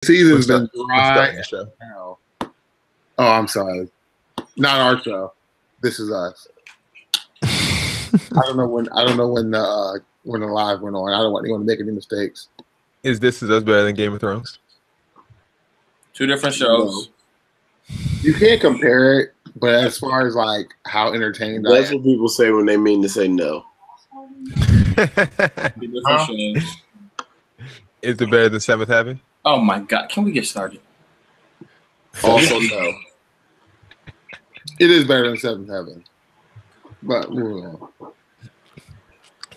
season's been dry. The show. Oh, I'm sorry. Not our show. This is us. I don't know when the live went on. I don't want anyone to make any mistakes. Is This Is Us better than Game of Thrones? Two different shows. You can't compare it, but as far as like how entertained that's what people say when they mean to say no. Is it better than Seventh Heaven? Oh my God! Can we get started? Also no. It is better than Seventh Heaven. But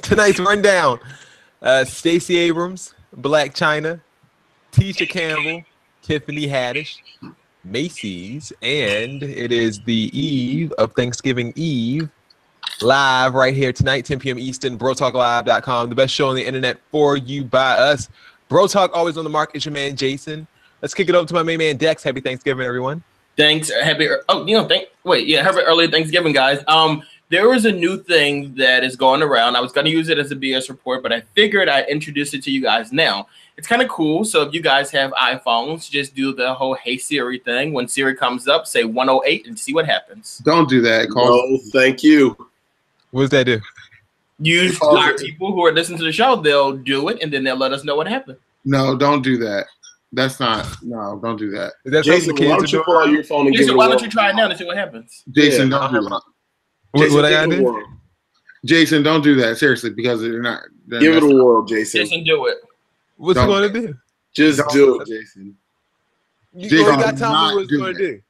tonight's rundown: Stacey Abrams, Black China, Tisha Campbell, Tiffany Haddish, Macy's, and it is the eve of Thanksgiving Eve. Live right here tonight, 10 p.m. Eastern, BroTalkLive.com, the best show on the internet for you by us. Bro Talk, always on the mark. It's your man Jason. Let's kick it over to my main man Dex. Happy Thanksgiving, everyone. Thanks. Happy early Thanksgiving, guys. There is a new thing that is going around. I was going to use it as a BS report, but I figured I'd introduce it to you guys now. It's kind of cool. So if you guys have iPhones, just do the whole Hey Siri thing. When Siri comes up, say 108 and see what happens. Don't do that. No, thank you. What does that do? Our people who are listening to the show, they'll do it, and then they'll let us know what happened. No, don't do that. That's not. No, don't do that. Is that Jason, why don't you pull out your phone and Jason, why don't you try it now and see what happens? Jason, don't do that. What I gotta do? Jason, don't do that. Seriously, because they're not. Give it a whirl, Jason. Jason, do it. What's he gonna do? Just do it, Jason. You already got to tell me what it's gonna do.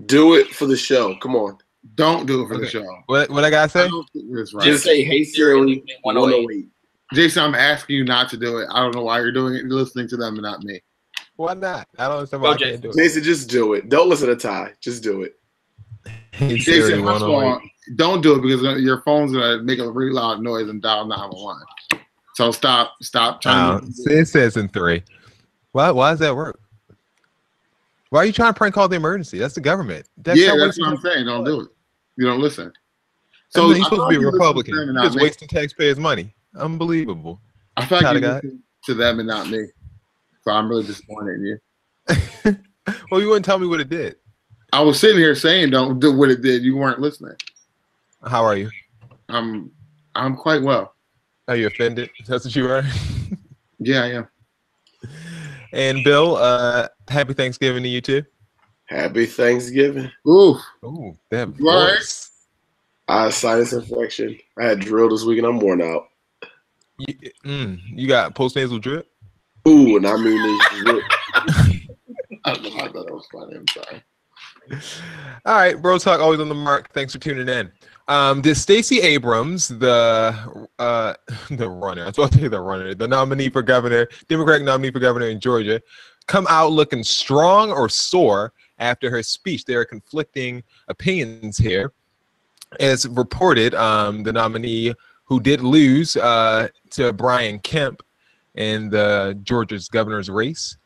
Do it for the show. Come on. Don't do it for the show. What I gotta say? Right. Just say Hey Siri 108. Jason, I'm asking you not to do it. I don't know why you're doing it. You're listening to them and not me. Why not? I don't understand why I can't do it. Jason, just do it. Don't listen to Ty. Just do it. Hey, Jason, first of all, don't do it because your phone's gonna make a really loud noise and dial 911. So stop trying. It says in 3. Why does that work? Why are you trying to prank call the emergency? That's the government. That's what I'm saying. Don't do it. You don't listen. So you're supposed to be a Republican. You're just wasting taxpayers' money. Unbelievable. I thought you listened to them and not me. So I'm really disappointed in you. Well, you wouldn't tell me what it did. I was sitting here saying don't do what it did. You weren't listening. How are you? I'm quite well. Are you offended? That's what you are? Yeah, I am. And Bill, happy Thanksgiving to you too. Happy Thanksgiving. Ooh, that voice. I had sinus infection. I had drill this week and I'm worn out. You got post-nasal drip? Ooh, and I mean this drip. I don't know how that was funny. I'm sorry. All right, Bro Talk, always on the mark. Thanks for tuning in. Did Stacey Abrams, the nominee for governor, Democratic nominee for governor in Georgia, come out looking strong or sore after her speech? There are conflicting opinions here. As reported, the nominee who did lose to Brian Kemp in the Georgia's governor's race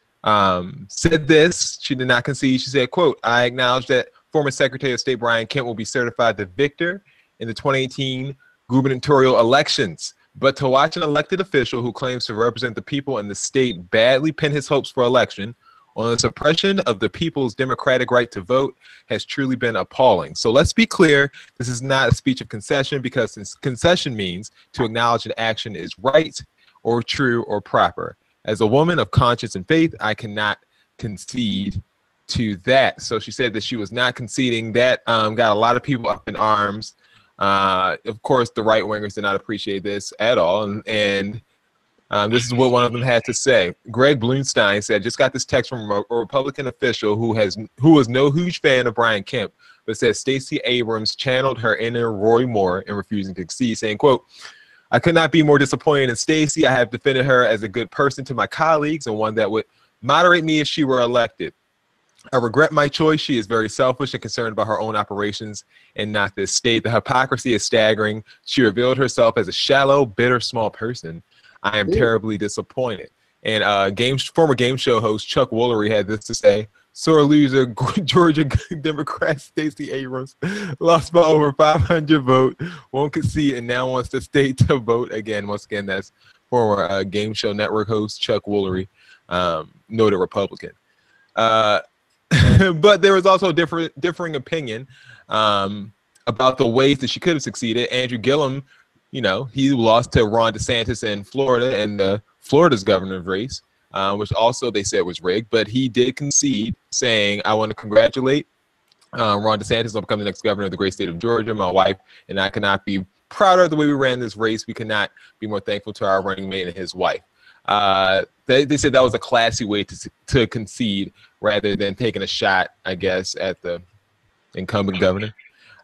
said this. She did not concede. She said, quote, "I acknowledge that former Secretary of State Brian Kemp will be certified the victor in the 2018 gubernatorial elections. But to watch an elected official who claims to represent the people in the state badly pin his hopes for election on the suppression of the people's democratic right to vote has truly been appalling." So let's be clear. This is not a speech of concession, because concession means to acknowledge an action is right or true or proper. As a woman of conscience and faith, I cannot concede to that. So she said that she was not conceding. That got a lot of people up in arms. Of course, the right-wingers did not appreciate this at all. And this is what one of them had to say. Greg Blumstein said, "Just got this text from a Republican official who was no huge fan of Brian Kemp, but said Stacey Abrams channeled her inner Roy Moore in refusing to concede, saying, quote, I could not be more disappointed in Stacey. I have defended her as a good person to my colleagues and one that would moderate me if she were elected. I regret my choice. She is very selfish and concerned about her own operations and not this state. The hypocrisy is staggering. She revealed herself as a shallow, bitter, small person. I am terribly disappointed." And former game show host Chuck Woolery had this to say: "Sore loser, Georgia Democrat Stacey Abrams lost by over 500 votes, won't concede, and now wants the state to vote again." Once again, that's former Game Show Network host Chuck Woolery. noted Republican. But there was also differing opinion about the ways that she could have succeeded. Andrew Gillum, he lost to Ron DeSantis in Florida and Florida's governor's race, which also they said was rigged. But he did concede, saying, "I want to congratulate Ron DeSantis on becoming the next governor of the great state of Georgia. My wife and I cannot be prouder of the way we ran this race. We cannot be more thankful to our running mate and his wife." They said that was a classy way to concede rather than taking a shot, I guess, at the incumbent governor.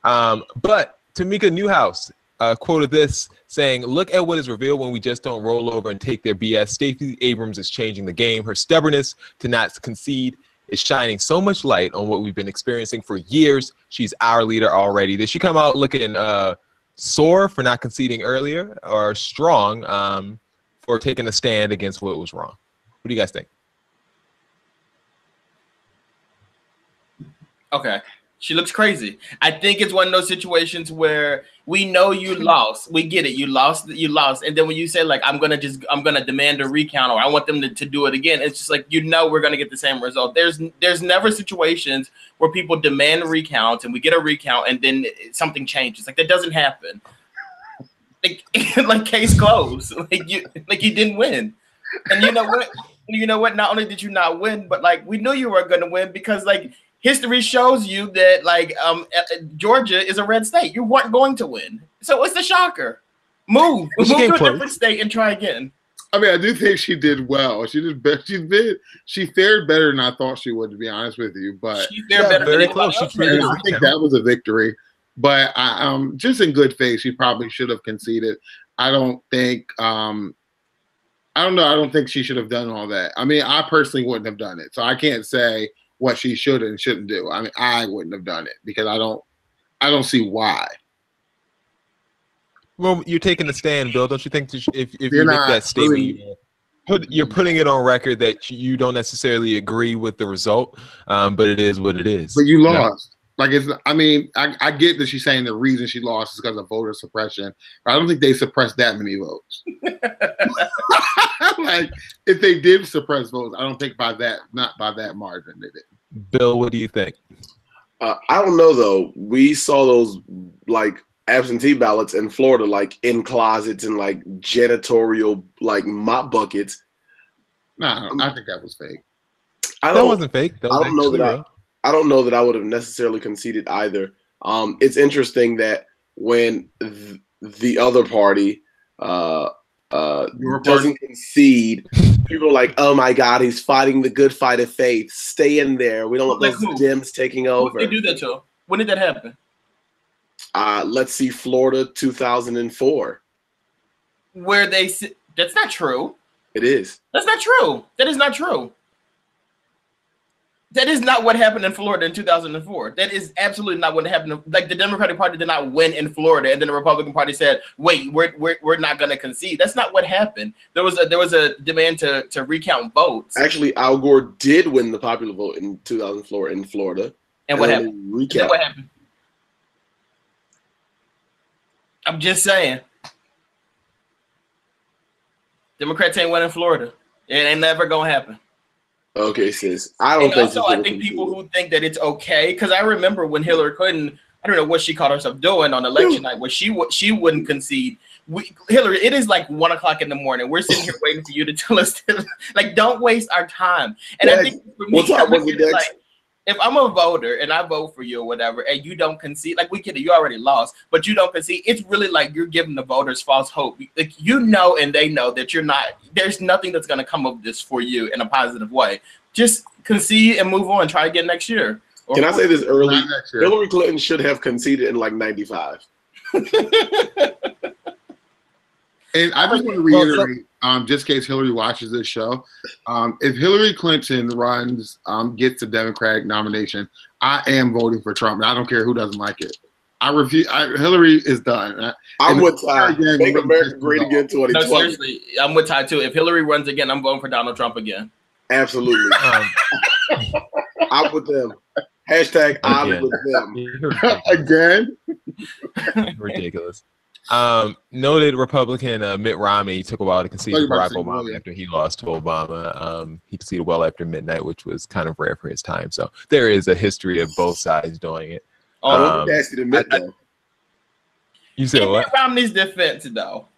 But Tamika Newhouse quoted this, saying, "Look at what is revealed when we just don't roll over and take their BS. Stacey Abrams is changing the game. Her stubbornness to not concede is shining so much light on what we've been experiencing for years. She's our leader already." Did she come out looking sore for not conceding earlier, or strong for taking a stand against what was wrong? What do you guys think? Okay. She looks crazy. I think it's one of those situations where we know you lost. We get it. You lost. And then when you say, like, I'm gonna demand a recount, or I want them to do it again, it's just like, we're gonna get the same result. There's never situations where people demand recounts and we get a recount and then something changes. Like, that doesn't happen. Like case closed. Like you didn't win. And you know what? Not only did you not win, but like, we knew you were gonna win, because like, history shows you that like Georgia is a red state. You weren't going to win. So what's the shocker? Move to a different state and try again. I mean, I do think she did well. She did better. She fared better than I thought she would, to be honest with you. But she fared better very than close. I think that was a victory. But just in good faith, she probably should have conceded. I don't think. I don't know. I don't think she should have done all that. I mean, I personally wouldn't have done it. So I can't say what she should and shouldn't do. I mean, I wouldn't have done it because I don't see why. Well, you're taking a stand, Bill. Don't you think if you make that statement, you're putting it on record that you don't necessarily agree with the result, but it is what it is. But you lost. Like, I get that she's saying the reason she lost is because of voter suppression. But I don't think they suppressed that many votes. Like, if they did suppress votes, I don't think not by that margin they did. Bill, what do you think? I don't know though. We saw those like absentee ballots in Florida, like in closets and like janitorial like mop buckets. Nah, I think that was fake. That wasn't fake. I don't know that I would have necessarily conceded either. It's interesting that when the other party doesn't concede, people are like, "Oh my God, he's fighting the good fight of faith. Stay in there. We don't want those Dems taking over." Who did they do that to? When did that happen? Let's see, Florida 2004. Where they that's not true. It is. That's not true. That is not true. That is not what happened in Florida in 2004. That is absolutely not what happened. Like, the Democratic Party did not win in Florida, and then the Republican Party said, "Wait, we're not going to concede." That's not what happened. There was a demand to recount votes. Actually, Al Gore did win the popular vote in 2004 in Florida. And what happened? What happened? I'm just saying. Democrats ain't winning Florida. It ain't never gonna happen. Okay, sis. I think people who think that it's okay, because I remember when Hillary Clinton, I don't know what she called herself doing on election night, where she wouldn't concede. Hillary, it is like 1 o'clock in the morning. We're sitting here waiting for you to tell us like, don't waste our time. And I think for me, like, if I'm a voter and I vote for you or whatever, and you don't concede, like, we get it, you already lost, but you don't concede, it's really like you're giving the voters false hope. Like, and they know that you're not, there's nothing that's going to come of this for you in a positive way. Just concede and move on. Try again next year. Can I say this early? Hillary Clinton should have conceded in like 95. And I just want to reiterate, just in case Hillary watches this show, if Hillary Clinton gets the Democratic nomination, I am voting for Trump, and I don't care who doesn't like it. I refuse. Hillary is done. I'm with Ty. Make America great again 2020. No, seriously, I'm with Ty too. If Hillary runs again, I'm voting for Donald Trump again. Absolutely. I'm with them. Hashtag I'm with them. Again? Ridiculous. Noted Republican Mitt Romney took a while to concede to Barack Obama William. after he lost to Obama. He conceded well after midnight, which was kind of rare for his time. So there is a history of both sides doing it. Oh, nasty to admit though. You said what? Mitt Romney's defense, though.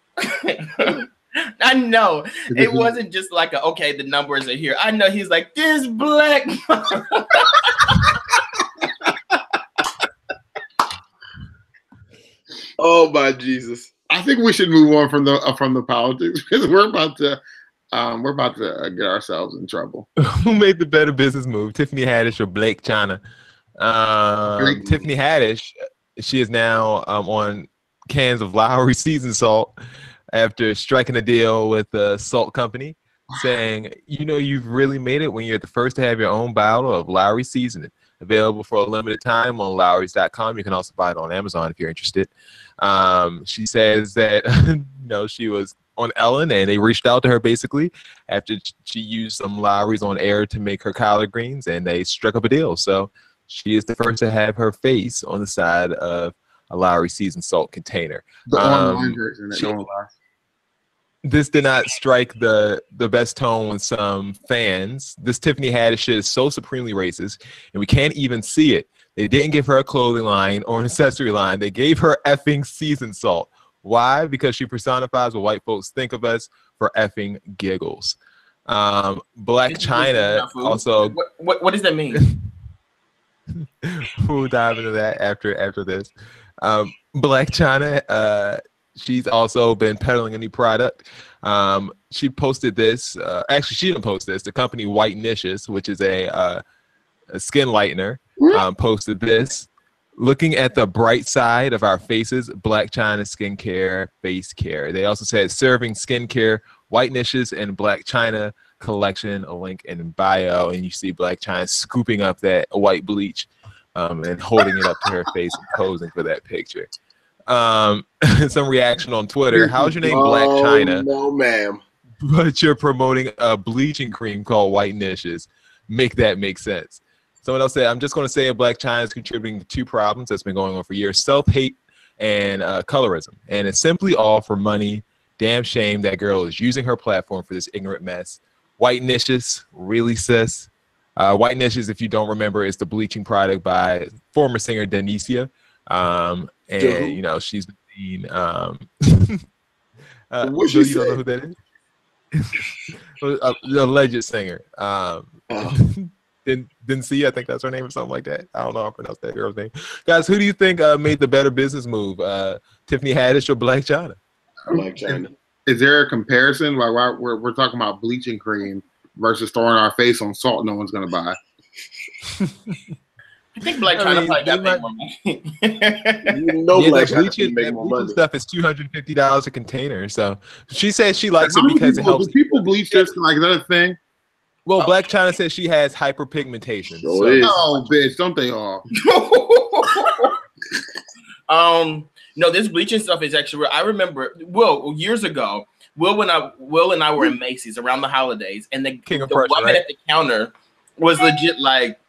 I know it wasn't just like okay, the numbers are here. I know he's like this black. Oh my Jesus! I think we should move on from the politics because we're about to get ourselves in trouble. Who made the better business move, Tiffany Haddish or Blake China? Tiffany Haddish, she is now on cans of Lowry seasoned salt after striking a deal with the salt company, saying, you've really made it when you're the first to have your own bottle of Lowry seasoning. Available for a limited time on Lowry's.com. You can also buy it on Amazon if you're interested. She says that she was on Ellen and they reached out to her basically after she used some Lowry's on air to make her collard greens, and they struck up a deal. So she is the first to have her face on the side of a Lowry seasoned salt container. The online version that don't lie. This did not strike the best tone with some fans. This Tiffany Haddish shit is so supremely racist, and we can't even see it. They didn't give her a clothing line or an accessory line. They gave her effing seasoned salt. Why? Because she personifies what white folks think of us for effing giggles. Black China also. What does that mean? We'll dive into that after this. Black China. She's also been peddling a new product. She posted this. Actually, she didn't post this. The company White Niches, which is a skin lightener, posted this. Looking at the bright side of our faces, Black China skincare, face care. They also said serving skincare, White Niches, and Black China collection. A link in bio, and you see Black China scooping up that white bleach and holding it up to her face and posing for that picture. Some reaction on Twitter. How's your name, Black China? No, ma'am. But you're promoting a bleaching cream called White Niches. Make that make sense. Someone else said, I'm just going to say Black China is contributing to two problems that's been going on for years: self-hate and colorism. And it's simply all for money. Damn shame that girl is using her platform for this ignorant mess. White Niches, really, sis? White Niches, if you don't remember, is the bleaching product by former singer Denicia. And she's been you don't know who that is? The alleged singer. Didn't see, I think that's her name or something like that. I don't know how to pronounce that girl's name. Guys, who do you think made the better business move, Tiffany Haddish or Black China? Black China. Is there a comparison? Like we're talking about bleaching cream versus throwing our face on salt no one's gonna buy. I think Black China probably got more money. Black China make more money. Stuff is $250 a container. So she says she likes it because it helps. Do people bleach this? Like, is that a thing? Well, Black China says she has hyperpigmentation. Oh, bitch, don't they all? No, this bleaching stuff is actually real. I remember, years ago, Will and I were in Macy's around the holidays, and the woman at the counter was legit like,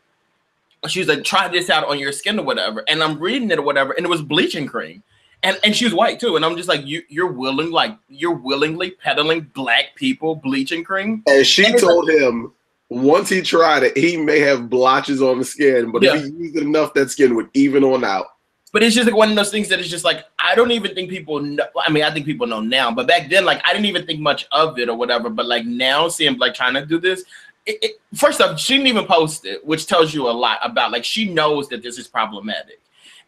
she was like, try this out on your skin or whatever. And I'm reading it or whatever, and it was bleaching cream. And she was white too. And I'm just like, you're willingly peddling black people bleaching cream. And she told him once he tried it, he may have blotches on the skin, but if he used it enough, that skin would even on out. But it's just like one of those things that is just like, I don't even think people know. I mean, I think people know now, but back then, like, I didn't even think much of it or whatever. But like now, seeing Black China do this, first off, she didn't even post it, which tells you a lot about, like, she knows that this is problematic.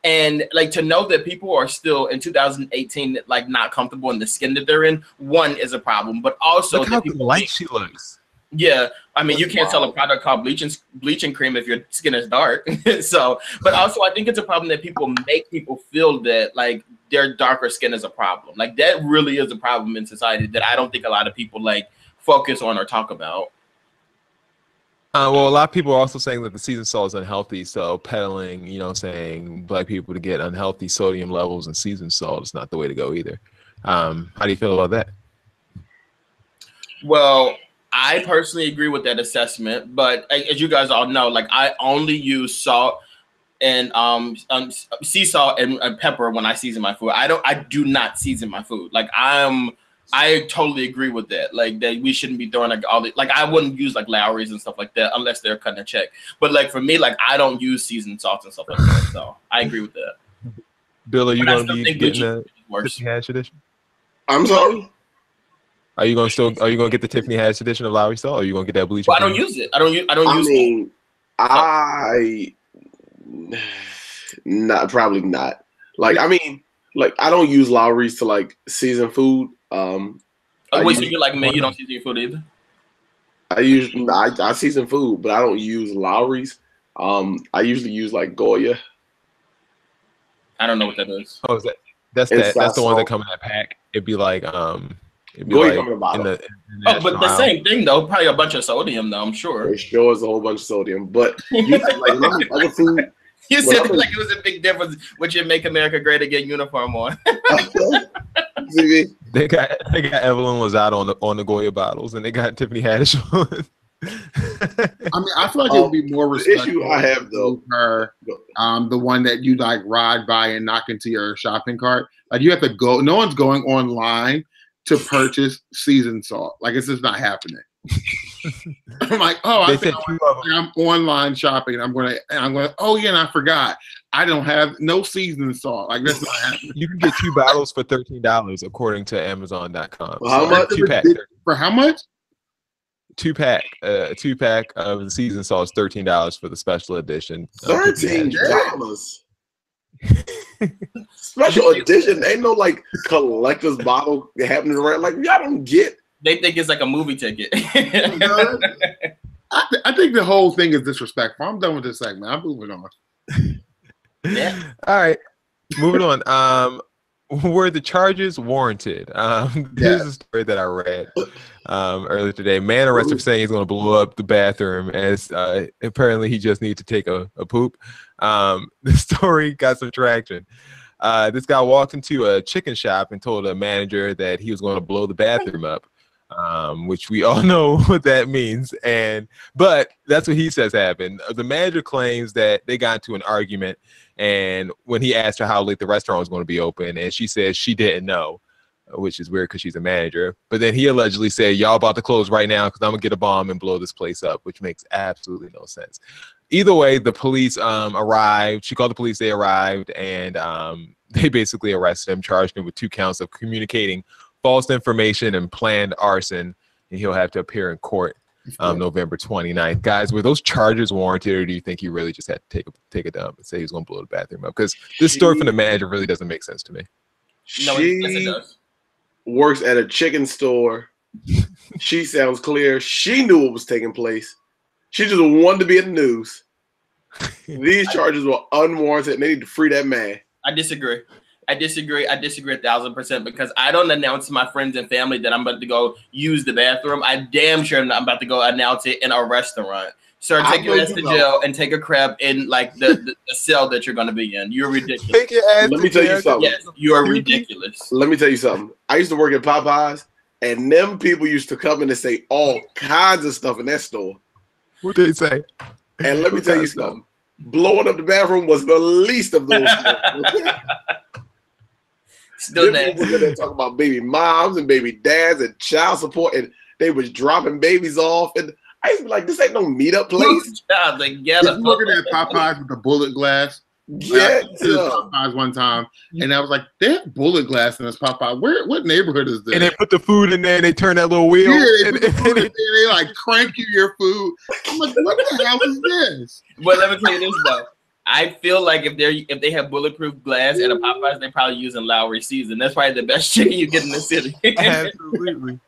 And like, to know that people are still in 2018, like, not comfortable in the skin that they're in, one is a problem, but also look how light she looks. Yeah, I mean, you can't sell a product called bleaching cream if your skin is dark. So, but also I think it's a problem that people make people feel that like their darker skin is a problem. Like, that really is a problem in society that I don't think a lot of people like focus on or talk about. Well, a lot of people are also saying that the seasoned salt is unhealthy. So peddling, saying black people to get unhealthy sodium levels in seasoned salt is not the way to go either. How do you feel about that? Well, I personally agree with that assessment, but as you guys all know, like, I only use salt and sea salt and pepper when I season my food. I do not season my food. Like I totally agree with that. Like that we shouldn't be throwing like all the like I wouldn't use like Lowry's and stuff like that unless they're cutting a check. But like for me, like I don't use seasoned salts and stuff like that. So I agree with that. Bill, are you But going to be getting a Tiffany Haddish edition? I'm sorry. Are you going to get the Tiffany Haddish edition of Lowry salt, or are you going to get that bleach? Well, I don't use it. I don't use. Probably not. Like I mean, like I don't use Lowry's to like season food. So you're like me? You don't season your food either? I season food, but I don't use Lowry's. I usually use like Goya. I don't know what that is. Oh, that's the one that come in that pack. It'd be like Goya like but the same thing though. Probably a bunch of sodium though. I'm sure. It sure is a whole bunch of sodium, but like other food. You said it like it was a big difference with your "Make America Great Again" uniform on. They got Evelyn Lozado on the Goya bottles, and they got Tiffany Haddish on. I mean, I feel like it would be more respectful. The issue I have though, her, the one that you like ride by and knock into your shopping cart. Like you have to go. No one's going online to purchase seasoned salt. Like it's just not happening. I'm like, oh, I'm online shopping. I'm going. Oh yeah, and I forgot. I don't have no seasoned salt. Like that's not happening. You can get 2 bottles for $13 according to Amazon.com. Well, how much? 2-pack For how much? 2-pack. A 2-pack of the seasoned salt is $13 for the special edition. $13. Special edition. Ain't no like collector's bottle happening around. Like y'all don't get. They think it's like a movie ticket. I think the whole thing is disrespectful. I'm done with this segment. I'm moving on. Yeah. All right. Moving on. Were the charges warranted? Here's a story that I read earlier today. Man arrested for saying he's going to blow up the bathroom as apparently he just needs to take a poop. The story got some traction. This guy walked into a chicken shop and told a manager that he was going to blow the bathroom up. Which we all know what that means. But that's what he says happened. The manager claims that they got into an argument, and when he asked her how late the restaurant was going to be open, and she said she didn't know, which is weird because she's a manager. But then he allegedly said, y'all about to close right now because I'm going to get a bomb and blow this place up, which makes absolutely no sense. Either way, the police arrived. She called the police. They arrived, and they basically arrested him, charged him with 2 counts of communicating false information and planned arson, and he'll have to appear in court November 29th. Guys, were those charges warranted, or do you think he really just had to take a dump and say he was going to blow the bathroom up? Because this story from the manager really doesn't make sense to me. She works at a chicken store. She sounds clear. She knew what was taking place. She just wanted to be in the news. These charges were unwarranted, and they need to free that man. I disagree. I disagree 1,000% because I don't announce to my friends and family that I'm about to go use the bathroom. I damn sure I'm about to go announce it in a restaurant. Sir, take your ass to jail and take a crap in like the cell that you're going to be in. You're ridiculous. Take your ass Let me tell you something. Yes, you are ridiculous. Let me tell you something. I used to work at Popeyes, and them people used to come in and say all kinds of stuff in that store. What did they say? And let me tell you something. Blowing up the bathroom was the least of those things. Still there. They talk about baby moms and baby dads and child support, and they was dropping babies off. And I used to be like, "This ain't no meetup place." Together. Looking at Popeyes with the bullet glass. Yeah, Popeyes one time, and I was like, "They have bullet glass in this Popeye. What neighborhood is this?" And they put the food in there, and they turn that little wheel. Yeah, they like crank you your food. I'm like, "What the hell is this?" But let me tell you this though. I feel like if they have bulletproof glass at a Popeyes, they're probably using Lowry season. That's probably the best chicken you get in the city. Absolutely.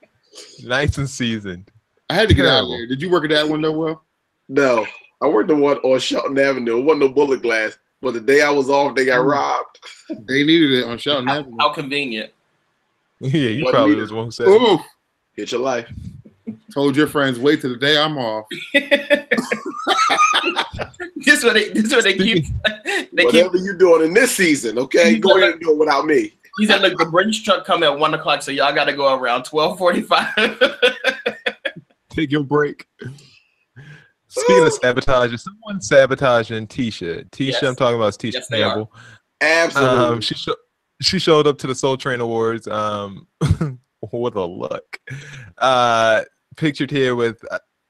Nice and seasoned. I had to get out of there. Did you work at that window, Will? No. I worked the one on Shelton Avenue. It wasn't no bullet glass. But the day I was off, they got robbed. They needed it on Shelton Avenue. How convenient. Yeah, you probably was one who said it. Hit your life. Told your friends, wait till the day I'm off. This what they keep. Whatever you doing in this season, okay? Go ahead and do it without me. He said, "Look, the Brinks truck come at 1 o'clock, so y'all got to go around 12:45." Take your break. Speaking of sabotage, is someone sabotaging Tisha? Tisha, Yes. I'm talking about Tisha Yes, they are. Campbell. Absolutely. She showed up to the Soul Train Awards. What a look! Pictured here with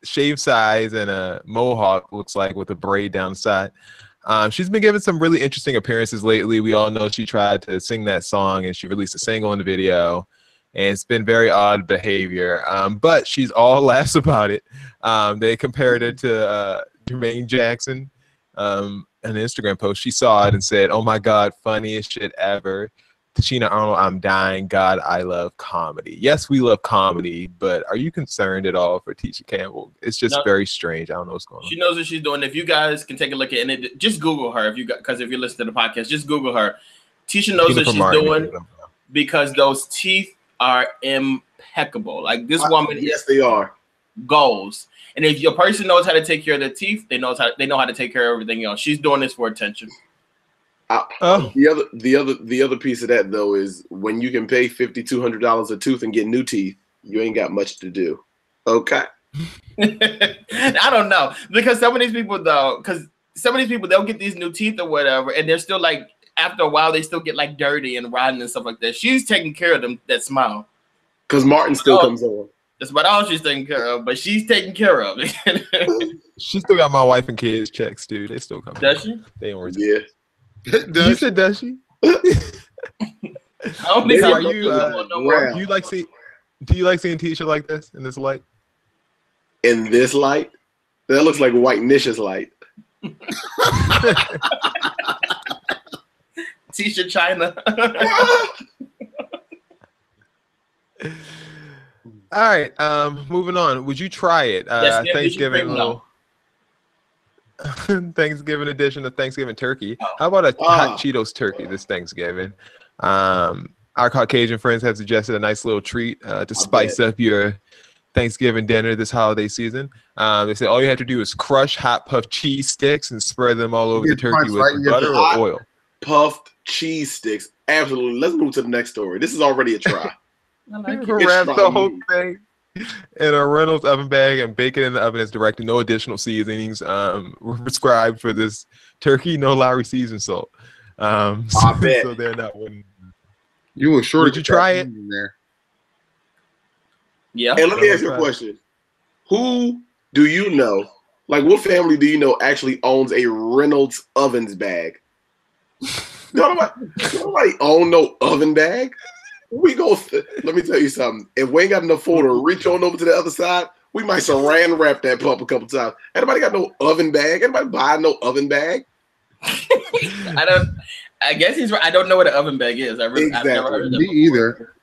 shaved sides and a mohawk, looks like, with a braid down the side. She's been giving some really interesting appearances lately. We all know she tried to sing that song and she released a single in the video, and it's been very odd behavior. But she's all laughs about it. They compared it to Jermaine Jackson. An Instagram post, she saw it and said, "Oh my God, funniest shit ever. Tashina Arnold, I'm dying. God, I love comedy." Yes, we love comedy, but are you concerned at all for Tisha Campbell? It's just very strange. I don't know what's going on. She knows what she's doing. If you guys can take a look at it, just Google her. Because if you're listening to the podcast, just Google her. Tisha knows what she's doing because those teeth are impeccable. Like this woman, yes, they are goals. And if your person knows how to take care of their teeth, they know how to take care of everything else. She's doing this for attention. The other piece of that though is when you can pay $5,200 a tooth and get new teeth, you ain't got much to do. Okay. I don't know, because some of these people they'll get these new teeth or whatever, and they're still like, after a while they still get like dirty and rotten and stuff like that. She's taking care of them, that smile. Because Martin still comes on. That's about all she's taking care of, but she's taking care of it. She still got my wife and kids checks, dude. They still come. Does she? They don't. Yeah. You said does she? I don't think are you? Do you like seeing Tisha like this, in this light? In this light, that looks like White Nish's light. Tisha China. All right, moving on. Would you try it? Thanksgiving Thanksgiving edition of Thanksgiving turkey. How about a hot Cheetos turkey this Thanksgiving? Our Caucasian friends have suggested a nice little treat to spice up your Thanksgiving dinner this holiday season. They say all you have to do is crush hot puffed cheese sticks and spread them all over the turkey with butter or oil. Puffed cheese sticks. Absolutely. Let's move to the next story. This is already a try. Wrap the whole thing in a Reynolds oven bag and bake it in the oven as directed. No additional seasonings were prescribed for this turkey. No Lowry seasoned salt. So they're not winning. You were sure. Would you try it? There. Yeah. And let me ask you a question. Who do you know, like what family do you know actually owns a Reynolds ovens bag? Nobody own no oven bag. Let me tell you something. If we ain't got enough food to reach on over to the other side, we might saran wrap that pup a couple times. Anybody got no oven bag? Anybody buy no oven bag? I guess he's right. I don't know what an oven bag is. I've never heard of that. Me either.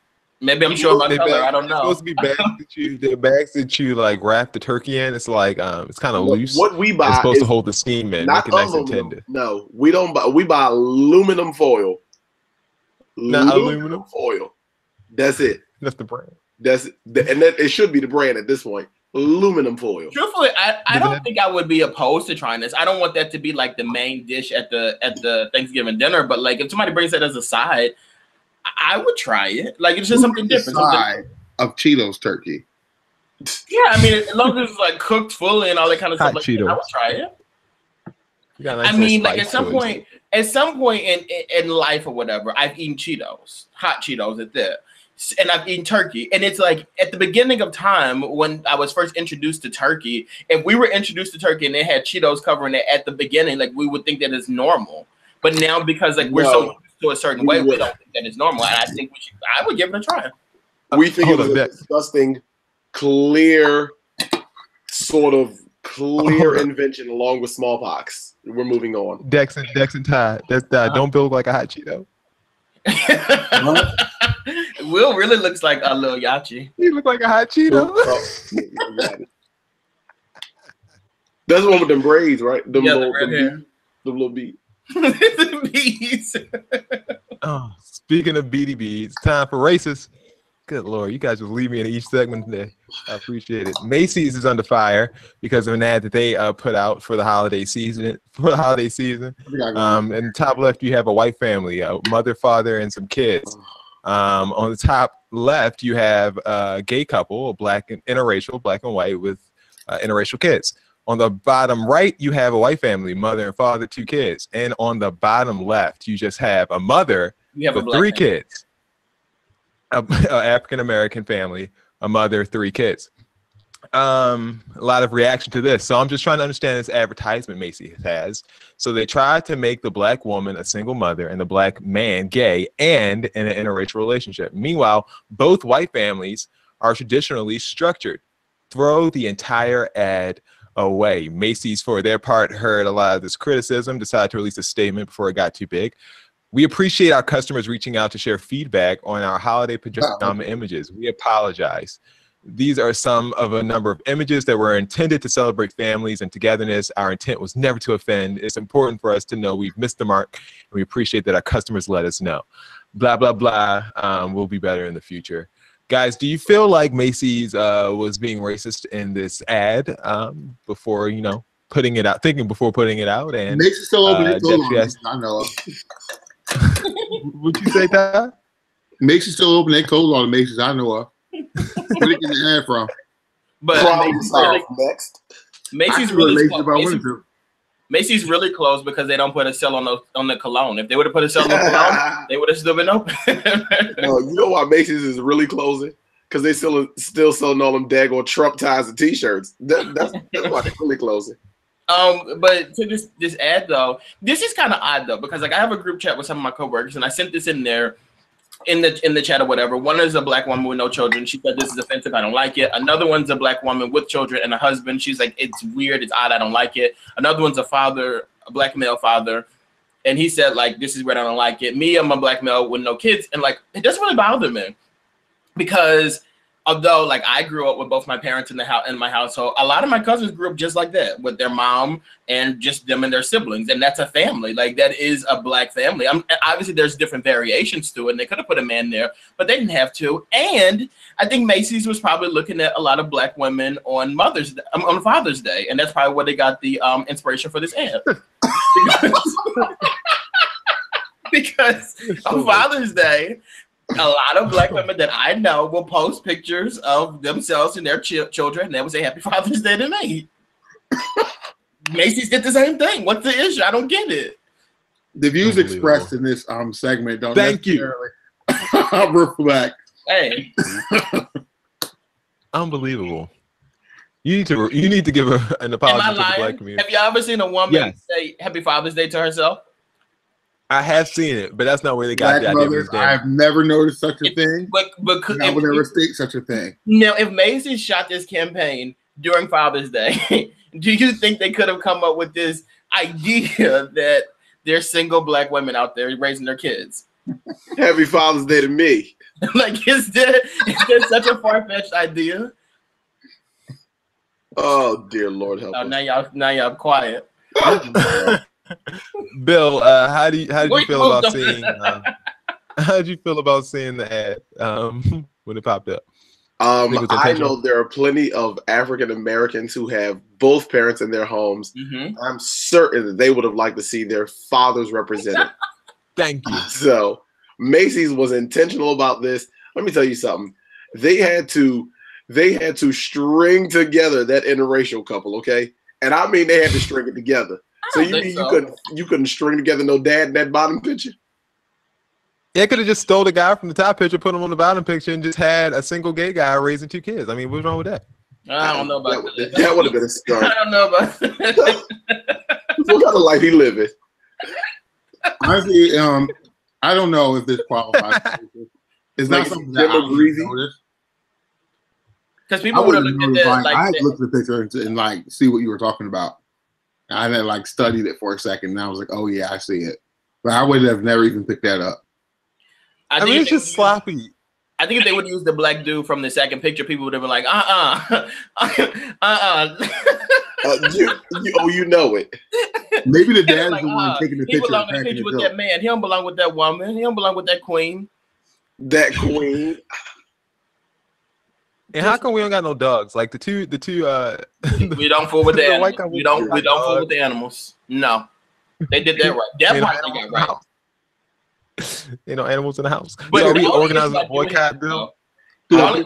Maybe I'm sure about color. I don't know. It's supposed to be bags that you like wrap the turkey in. It's like it's kind of loose. What we buy is supposed to hold the steam in, make it nice and tender. No, we don't buy. We buy aluminum foil. Not aluminum foil. That's it. That's the brand. That's it. And that it should be the brand at this point. Aluminum foil. Truthfully, I don't think I would be opposed to trying this. I don't want that to be like the main dish at the Thanksgiving dinner. But like if somebody brings that as a side, I would try it. Like it's just something different. Side of Cheetos turkey. Yeah, I mean, as long as it's like cooked fully and all that kind of hot stuff, like Cheetos. I would try it. Nice, I mean, like at some point in life or whatever, I've eaten Cheetos, hot Cheetos at that. And I've eaten turkey. And it's like at the beginning of time when I was first introduced to turkey, if we were introduced to turkey and they had Cheetos covering it at the beginning, like we would think that it's normal. But now because like we're so used to a certain way, we don't think that it's normal. And I think I would give it a try. We think it was a disgusting, clear invention along with smallpox. We're moving on. Dex and Ty. That's don't build like a hot Cheeto. Will really looks like a little Yachi. He look like a hot Cheeto. That's the one with them braids, right? Them the little beads. The beads. Oh, speaking of beady beads, time for racist. Good Lord, you guys just leave me in each segment today. I appreciate it. Macy's is under fire because of an ad that they put out for the holiday season. And top left, you have a white family, a mother, father, and some kids. On the top left, you have a gay couple, a black and interracial, black and white with interracial kids. On the bottom right, you have a white family, mother and father, 2 kids. And on the bottom left, you just have a mother with 3 kids. An African-American family, a mother, 3 kids. A lot of reaction to this. So I'm just trying to understand this advertisement Macy's has. So they tried to make the black woman a single mother and the black man gay and in an interracial relationship. Meanwhile, both white families are traditionally structured. Throw the entire ad away. Macy's, for their part, heard a lot of this criticism, decided to release a statement before it got too big. We appreciate our customers reaching out to share feedback on our holiday pajama images. We apologize. These are some of a number of images that were intended to celebrate families and togetherness. Our intent was never to offend. It's important for us to know we've missed the mark, and we appreciate that our customers let us know. Blah, blah, blah. We'll be better in the future. Guys, do you feel like Macy's was being racist in this ad before, you know, putting it out, thinking before putting it out? And Macy's still open. I know. Would you say that? Macy's still open. They closed all the Macy's I know of. Where did you get the ad from? But Macy's really closed. Macy's really closed because they don't put a sale on the cologne. If they would have put a sale on the cologne, they would have still been open. No, you know why Macy's is really closing? Because they still selling all them daggone Trump ties and T-shirts. That's why they're really closing. But to this ad though, this is kind of odd though, because like I have a group chat with some of my coworkers, and I sent this in there in the chat or whatever. One is a black woman with no children. She said this is offensive. I don't like it. Another one's a black woman with children and a husband. She's like, it's weird. It's odd. I don't like it. Another one's a father, a black male father. And he said like, this is weird. I don't like it. Me, I'm a black male with no kids. And like, it doesn't really bother me because although like I grew up with both my parents in my household, a lot of my cousins grew up just like that with their mom and just them and their siblings, and that's a family. Like that is a black family. Obviously there's different variations to it, and they could have put a man there, but they didn't have to. And I think Macy's was probably looking at a lot of black women on Father's Day, and that's probably where they got the inspiration for this ad. because on Father's Day, a lot of black women that I know will post pictures of themselves and their children, and they would say Happy Father's Day to me. Macy's did the same thing. What's the issue? I don't get it. The views expressed in this segment don't necessarily reflect. Hey. Unbelievable. You need to give an apology to the black community. Have you ever seen a woman say Happy Father's Day to herself? I have seen it, but that's not where they got the idea. I've never noticed such a thing. But I would never state such a thing. Now, if Macy's shot this campaign during Father's Day, do you think they could have come up with this idea that there's single black women out there raising their kids? Happy Father's Day to me. Like, is there such a far-fetched idea? Oh dear Lord, help us. Now y'all quiet. Bill, how did you feel about seeing? How did you feel about seeing the ad when it popped up? I know there are plenty of African Americans who have both parents in their homes. Mm-hmm. I'm certain that they would have liked to see their fathers represented. Thank you. So Macy's was intentional about this. Let me tell you something. They had to string together that interracial couple, okay? And I mean they had to string it together. So you mean you couldn't string together no dad in that bottom picture? Yeah, could have just stole the guy from the top picture, put him on the bottom picture, and just had a single gay guy raising 2 kids. I mean, what's wrong with that? I don't know about that. That would have been a start. I don't know about that. What kind of life he living? Honestly, I don't know if this qualifies. It's not something that I would notice. Because people would have looked at that. I had to look at the picture and like see what you were talking about. I had like studied it for a second, and I was like, "Oh yeah, I see it," but I would have never even picked that up. I mean, it's just sloppy. I think if they would use the black dude from the second picture, people would have been like, you know it. Maybe the dad's like, the one taking the he picture. He belong in the picture with that man. He don't belong with that woman. He don't belong with that queen. That queen. And how come we don't got no dogs? Like the two we don't fool with the animals. We don't fool with the animals. No. They did that right. That part they got right. You know, animals in the house. But are we organizing a boycott, Bill? Are we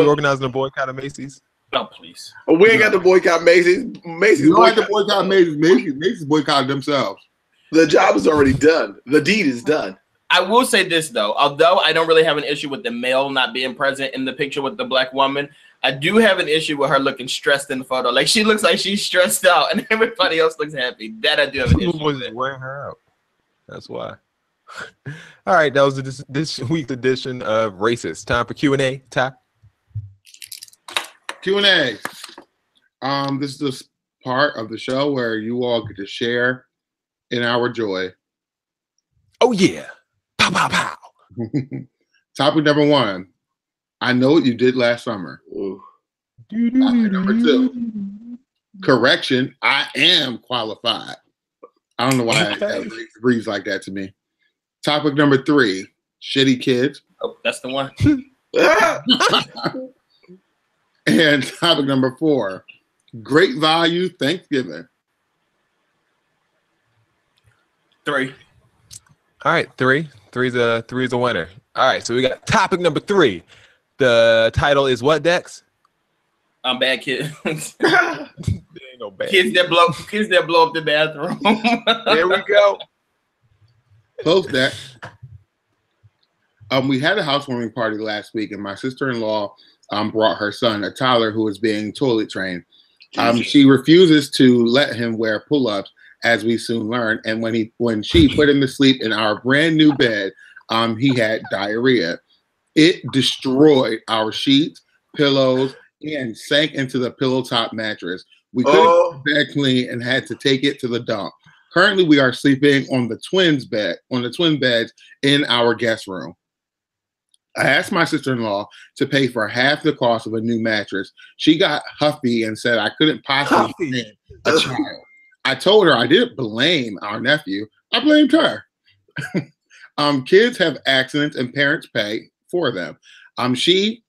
organizing a boycott of Macy's? Oh, please. We ain't got to boycott Macy's. Macy's You don't have to boycott Macy's. Macy's boycotted themselves. The job is already done. The deed is done. I will say this, though. Although I don't really have an issue with the male not being present in the picture with the black woman, I do have an issue with her looking stressed in the photo. Like, she looks like she's stressed out, and everybody else looks happy. That I do have an issue with. Wearing her out. That's why. All right, that was this week's edition of Racist. Time for Q&A. Ty? Q&A. This is the part of the show where you all get to share in our joy. Oh, yeah. Pow, pow, pow. Topic number 1. I know what you did last summer. Topic number 2. Correction, I am qualified. I don't know why it reads like that to me. Topic number 3. Shitty kids. Oh, that's the one. And topic number 4. Great value Thanksgiving. 3. All right, 3. Three's a winner. All right, so we got topic number 3. The title is what, Dex? Bad kids. There ain't no bad. Kids that blow up the bathroom. There we go. Close that. We had a housewarming party last week, and my sister-in-law brought her son, a toddler, who was being toilet trained. She refuses to let him wear pull-ups, as we soon learned. And when she put him to sleep in our brand new bed, he had diarrhea. It destroyed our sheets, pillows, and sank into the pillow top mattress. We couldn't get the bed clean and had to take it to the dump. Currently, we are sleeping on the twin beds in our guest room. I asked my sister-in-law to pay for half the cost of a new mattress. She got huffy and said I couldn't possibly pay a child. I told her I didn't blame our nephew. I blamed her. Kids have accidents and parents pay for them. She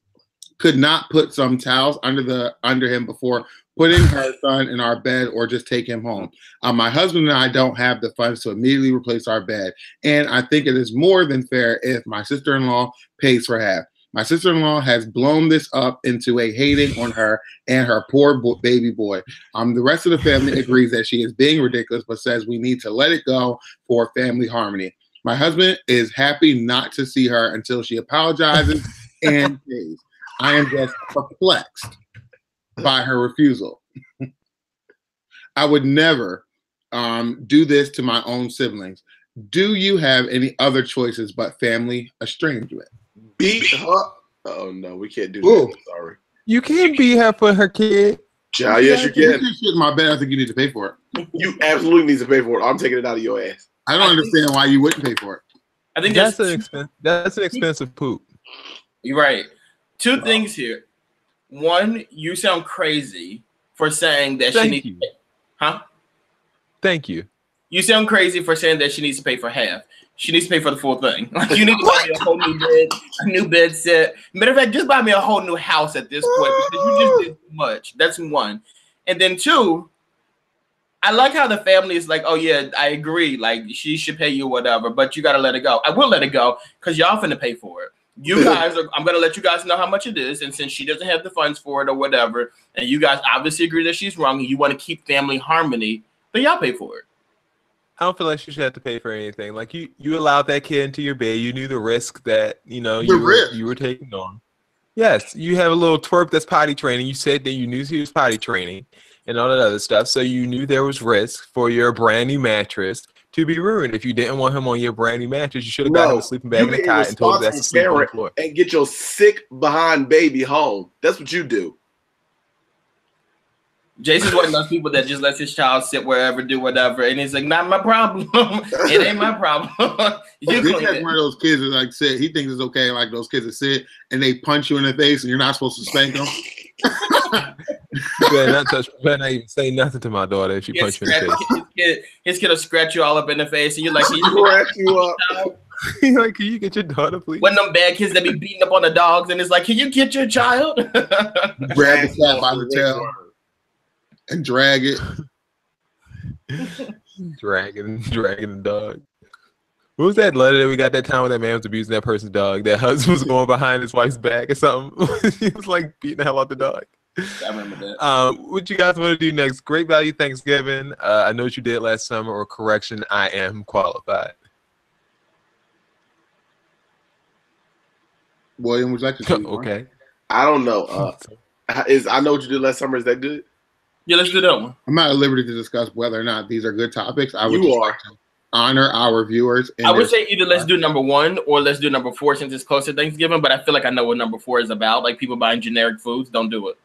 could not put some towels under him before putting her son in our bed or just take him home. My husband and I don't have the funds to immediately replace our bed. And I think it is more than fair if my sister-in-law pays for half. My sister-in-law has blown this up into a hating on her and her poor baby boy. The rest of the family agrees that she is being ridiculous, but says we need to let it go for family harmony. My husband is happy not to see her until she apologizes and pays. I am just perplexed by her refusal. I would never do this to my own siblings. Do you have any other choices but family estrangement? Beat her. Oh no, we can't do that. I'm sorry. You can't beat her for her kid. Yeah, yes, you can. You can shit in my bed. I think you need to pay for it. You absolutely need to pay for it. I'm taking it out of your ass. I don't understand why you wouldn't pay for it. I think That's an expensive poop. You're right. Two things here. One, you sound crazy for saying that she needs to pay. Huh? Thank you. You sound crazy for saying that she needs to pay for half. She needs to pay for the full thing. Like, you need to buy me a whole new bed, a new bed set. Matter of fact, just buy me a whole new house at this point because you just did too much. That's one. And then two, I like how the family is like, oh yeah, I agree. Like, she should pay you whatever, but you got to let it go. I will let it go because y'all finna pay for it. You guys are, I'm going to let you guys know how much it is. And since she doesn't have the funds for it or whatever, and you guys obviously agree that she's wrong and you want to keep family harmony, then y'all pay for it. I don't feel like she should have to pay for anything. Like you allowed that kid into your bed. You knew the risk that you were taking on. Yes, you have a little twerp that's potty training. You said that you knew he was potty training and all that other stuff. So you knew there was risk for your brand new mattress to be ruined. If you didn't want him on your brand new mattress, you should have got him a sleeping bag in a cot and told him that's to sleep on the floor. And get your sick behind baby home. That's what you do. Jason's one of those people that just lets his child sit wherever, do whatever, and he's like, "Not my problem. It ain't my problem." He's like one of those kids that like sit. He thinks it's okay, like those kids that sit and they punch you in the face, and you're not supposed to spank them. You better not even say nothing to my daughter if she punch you in the face. His kid will scratch you all up in the face, and you're like, "Scratch you up." He's like, "Can you get your daughter, please?" One of them bad kids that be beating up on the dogs, and it's like, "Can you get your child?" Grab the cat by the tail. And drag it. dragging the dog. What was that letter that we got that time when that man was abusing that person's dog? That husband was going behind his wife's back or something. He was like beating the hell out the dog. I remember that. What you guys want to do next? Great Value Thanksgiving. I know what you did last summer, or correction, I am qualified. William, would you like to choose one? Okay. I don't know. I know what you did last summer. Is that good? Yeah, let's do that one. I'm not at liberty to discuss whether or not these are good topics. I would You just are. like to honor our viewers. I would say either let's do number 1 or let's do number 4 since it's close to Thanksgiving. But I feel like I know what number 4 is about. Like people buying generic foods, don't do it.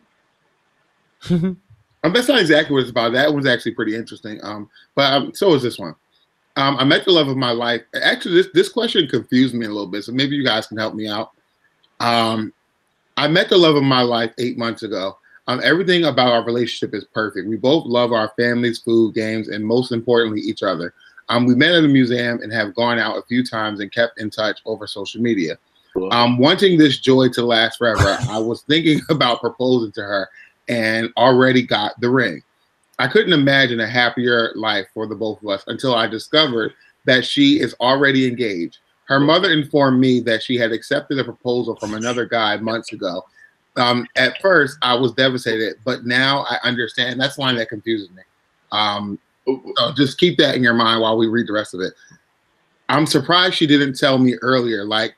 That's not exactly what it's about. That one's actually pretty interesting. But so is this one. I met the love of my life. Actually, this question confused me a little bit, so maybe you guys can help me out. I met the love of my life 8 months ago. Everything about our relationship is perfect. We both love our families, food, games, and most importantly, each other. We met at a museum and have gone out a few times and kept in touch over social media. Wanting this joy to last forever, I was thinking about proposing to her and already got the ring. I couldn't imagine a happier life for the both of us until I discovered that she is already engaged. Her mother informed me that she had accepted a proposal from another guy months ago. At first, I was devastated, but now I understand. That's the line that confuses me. So just keep that in your mind while we read the rest of it. I'm surprised she didn't tell me earlier, like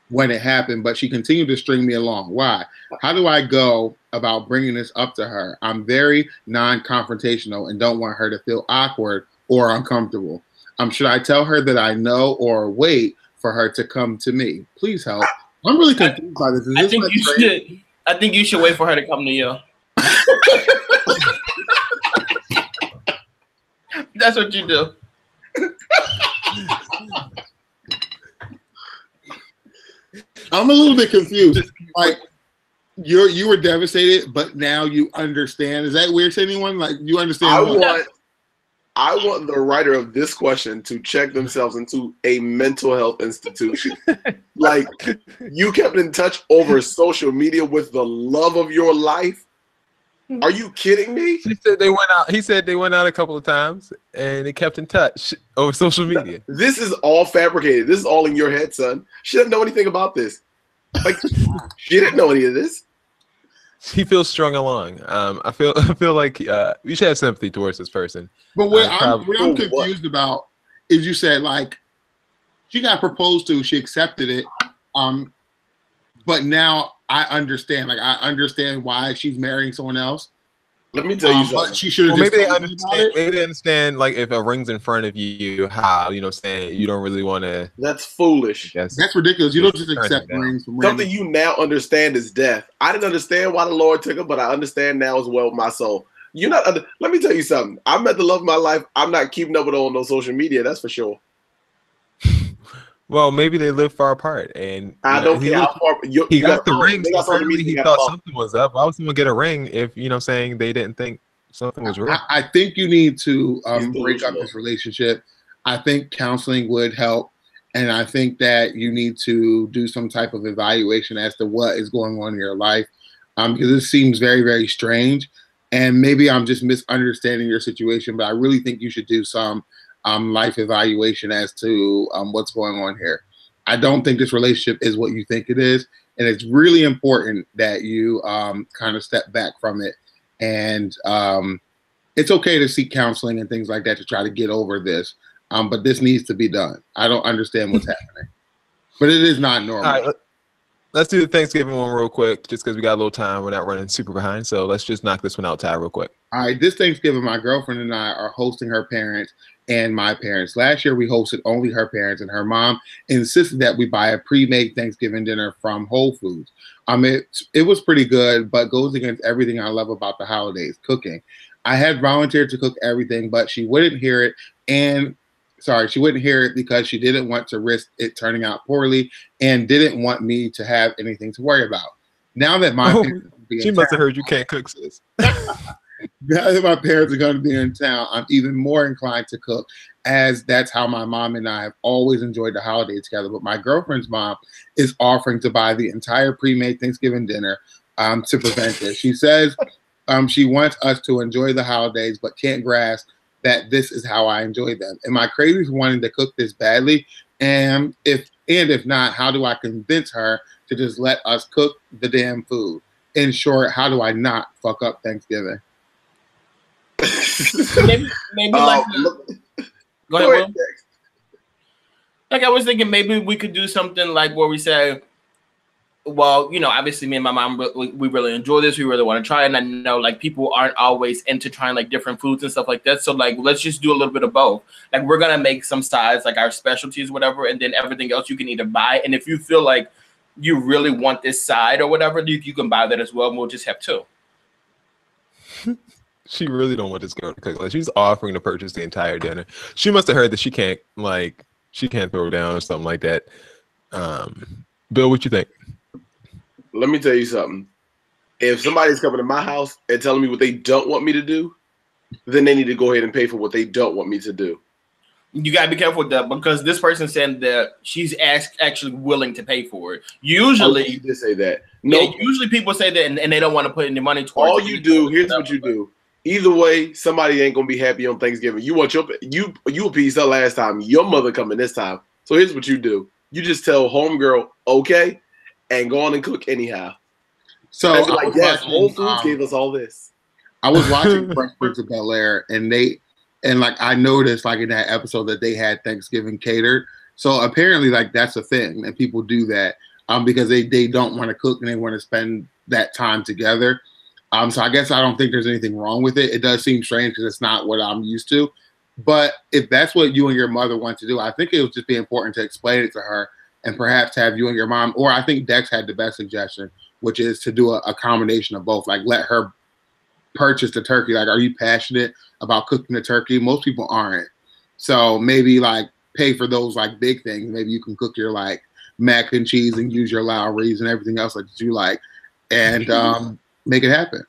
when it happened, but she continued to string me along. Why? How do I go about bringing this up to her? I'm very non-confrontational and don't want her to feel awkward or uncomfortable. Should I tell her that I know or wait for her to come to me? Please help. I'm really confused by this. I think you should wait for her to come to you. That's what you do. I'm a little bit confused. Like you were devastated, but now you understand. Is that weird to anyone? Like you understand? I want the writer of this question to check themselves into a mental health institution. Like you kept in touch over social media with the love of your life. Are you kidding me? She said they went out. He said they went out a couple of times and they kept in touch over social media. This is all fabricated. This is all in your head, son. She doesn't know anything about this. Like she didn't know any of this. He feels strung along. I feel like we should have sympathy towards this person. But what I'm confused about is you said like she got proposed to, she accepted it, but now I understand. Like I understand why she's marrying someone else. Let me tell you something. But she should have. Maybe they understand. Maybe they understand. Like if a ring's in front of you, how saying you don't really want to. That's foolish. That's ridiculous. You don't just accept rings from something you now understand is death. I didn't understand why the Lord took it, but I understand now as well with my soul. You're not. Let me tell you something. I met the love of my life. I'm not keeping up with her on no social media. That's for sure. Well, maybe they live far apart, and I don't care how far. He got the ring. So certainly he thought something was up. Why would someone get a ring if saying they didn't think something was real? I think you need to break up this relationship. I think counseling would help, and I think that you need to do some type of evaluation as to what is going on in your life, because this seems very, very strange. And maybe I'm just misunderstanding your situation, but I really think you should do some life evaluation as to what's going on here. I don't think this relationship is what you think it is. And it's really important that you kind of step back from it. And it's okay to seek counseling and things like that to try to get over this. But this needs to be done. I don't understand what's happening. But it is not normal. All right, let's do the Thanksgiving one real quick, just because we got a little time. We're not running super behind. So let's just knock this one out, Ty, real quick. All right, this Thanksgiving, my girlfriend and I are hosting her parents and my parents. Last year, we hosted only her parents, and her mom insisted that we buy a pre-made Thanksgiving dinner from Whole Foods. It was pretty good, but goes against everything I love about the holidays, cooking. I had volunteered to cook everything, but she wouldn't hear it, she wouldn't hear it because she didn't want to risk it turning out poorly and didn't want me to have anything to worry about. Now that my she must have heard you can't cook, sis. Now that my parents are going to be in town, I'm even more inclined to cook, as that's how my mom and I have always enjoyed the holiday together. But my girlfriend's mom is offering to buy the entire pre-made Thanksgiving dinner to prevent this. She says she wants us to enjoy the holidays, but can't grasp that this is how I enjoy them. Am I crazy for wanting to cook this badly? And if not, how do I convince her to just let us cook the damn food? in short, how do I not fuck up Thanksgiving? maybe like go ahead, Will. Like I was thinking, maybe we could do something like where we say, well, you know, obviously me and my mom, we really enjoy this. We really want to try it. And I know like people aren't always into trying like different foods and stuff like that. So like, let's just do a little bit of both. Like we're going to make some sides, like our specialties, whatever. And then everything else you can either buy. And if you feel like you really want this side or whatever, you can buy that as well. And we'll just have two. She really don't want this girl to cook. Like she's offering to purchase the entire dinner. She must have heard that she can't throw down or something like that. Bill, what you think? Let me tell you something. If somebody's coming to my house and telling me what they don't want me to do, then they need to go ahead and pay for what they don't want me to do. You gotta be careful with that because this person said that she's actually willing to pay for it. Usually, you did say that. No, yeah, usually people say that and they don't want to put any money towards. All you do, here's what you do. Either way, somebody ain't gonna be happy on Thanksgiving. You want you a piece up last time. Your mother coming this time. So here's what you do. You just tell homegirl okay, and go on and cook anyhow. So and be like, yes, Whole Foods gave us all this. I was watching Fresh Prince of Bel-Air, and like I noticed like in that episode that they had Thanksgiving catered. So apparently like that's a thing, and people do that because they don't want to cook and they want to spend that time together. So I guess I don't think there's anything wrong with it. It does seem strange because it's not what I'm used to. But if that's what you and your mother want to do, I think it would just be important to explain it to her and perhaps have you and your mom, or I think Dex had the best suggestion, which is to do a combination of both. Like let her purchase the turkey. Like, are you passionate about cooking the turkey? Most people aren't. So maybe like pay for those like big things. Maybe you can cook your like mac and cheese and use your Lowry's and everything else that you like and make it happen.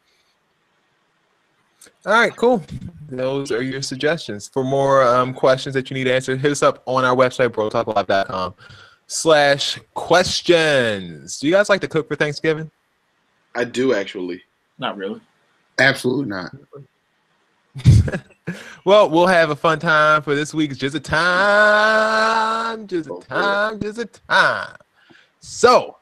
All right, cool. Those are your suggestions. For more questions that you need answered, hit us up on our website, brotalklive.com/questions. Do you guys like to cook for Thanksgiving? I do, actually. Not really. Absolutely not. Well, we'll have a fun time for this week's Just a Time. So,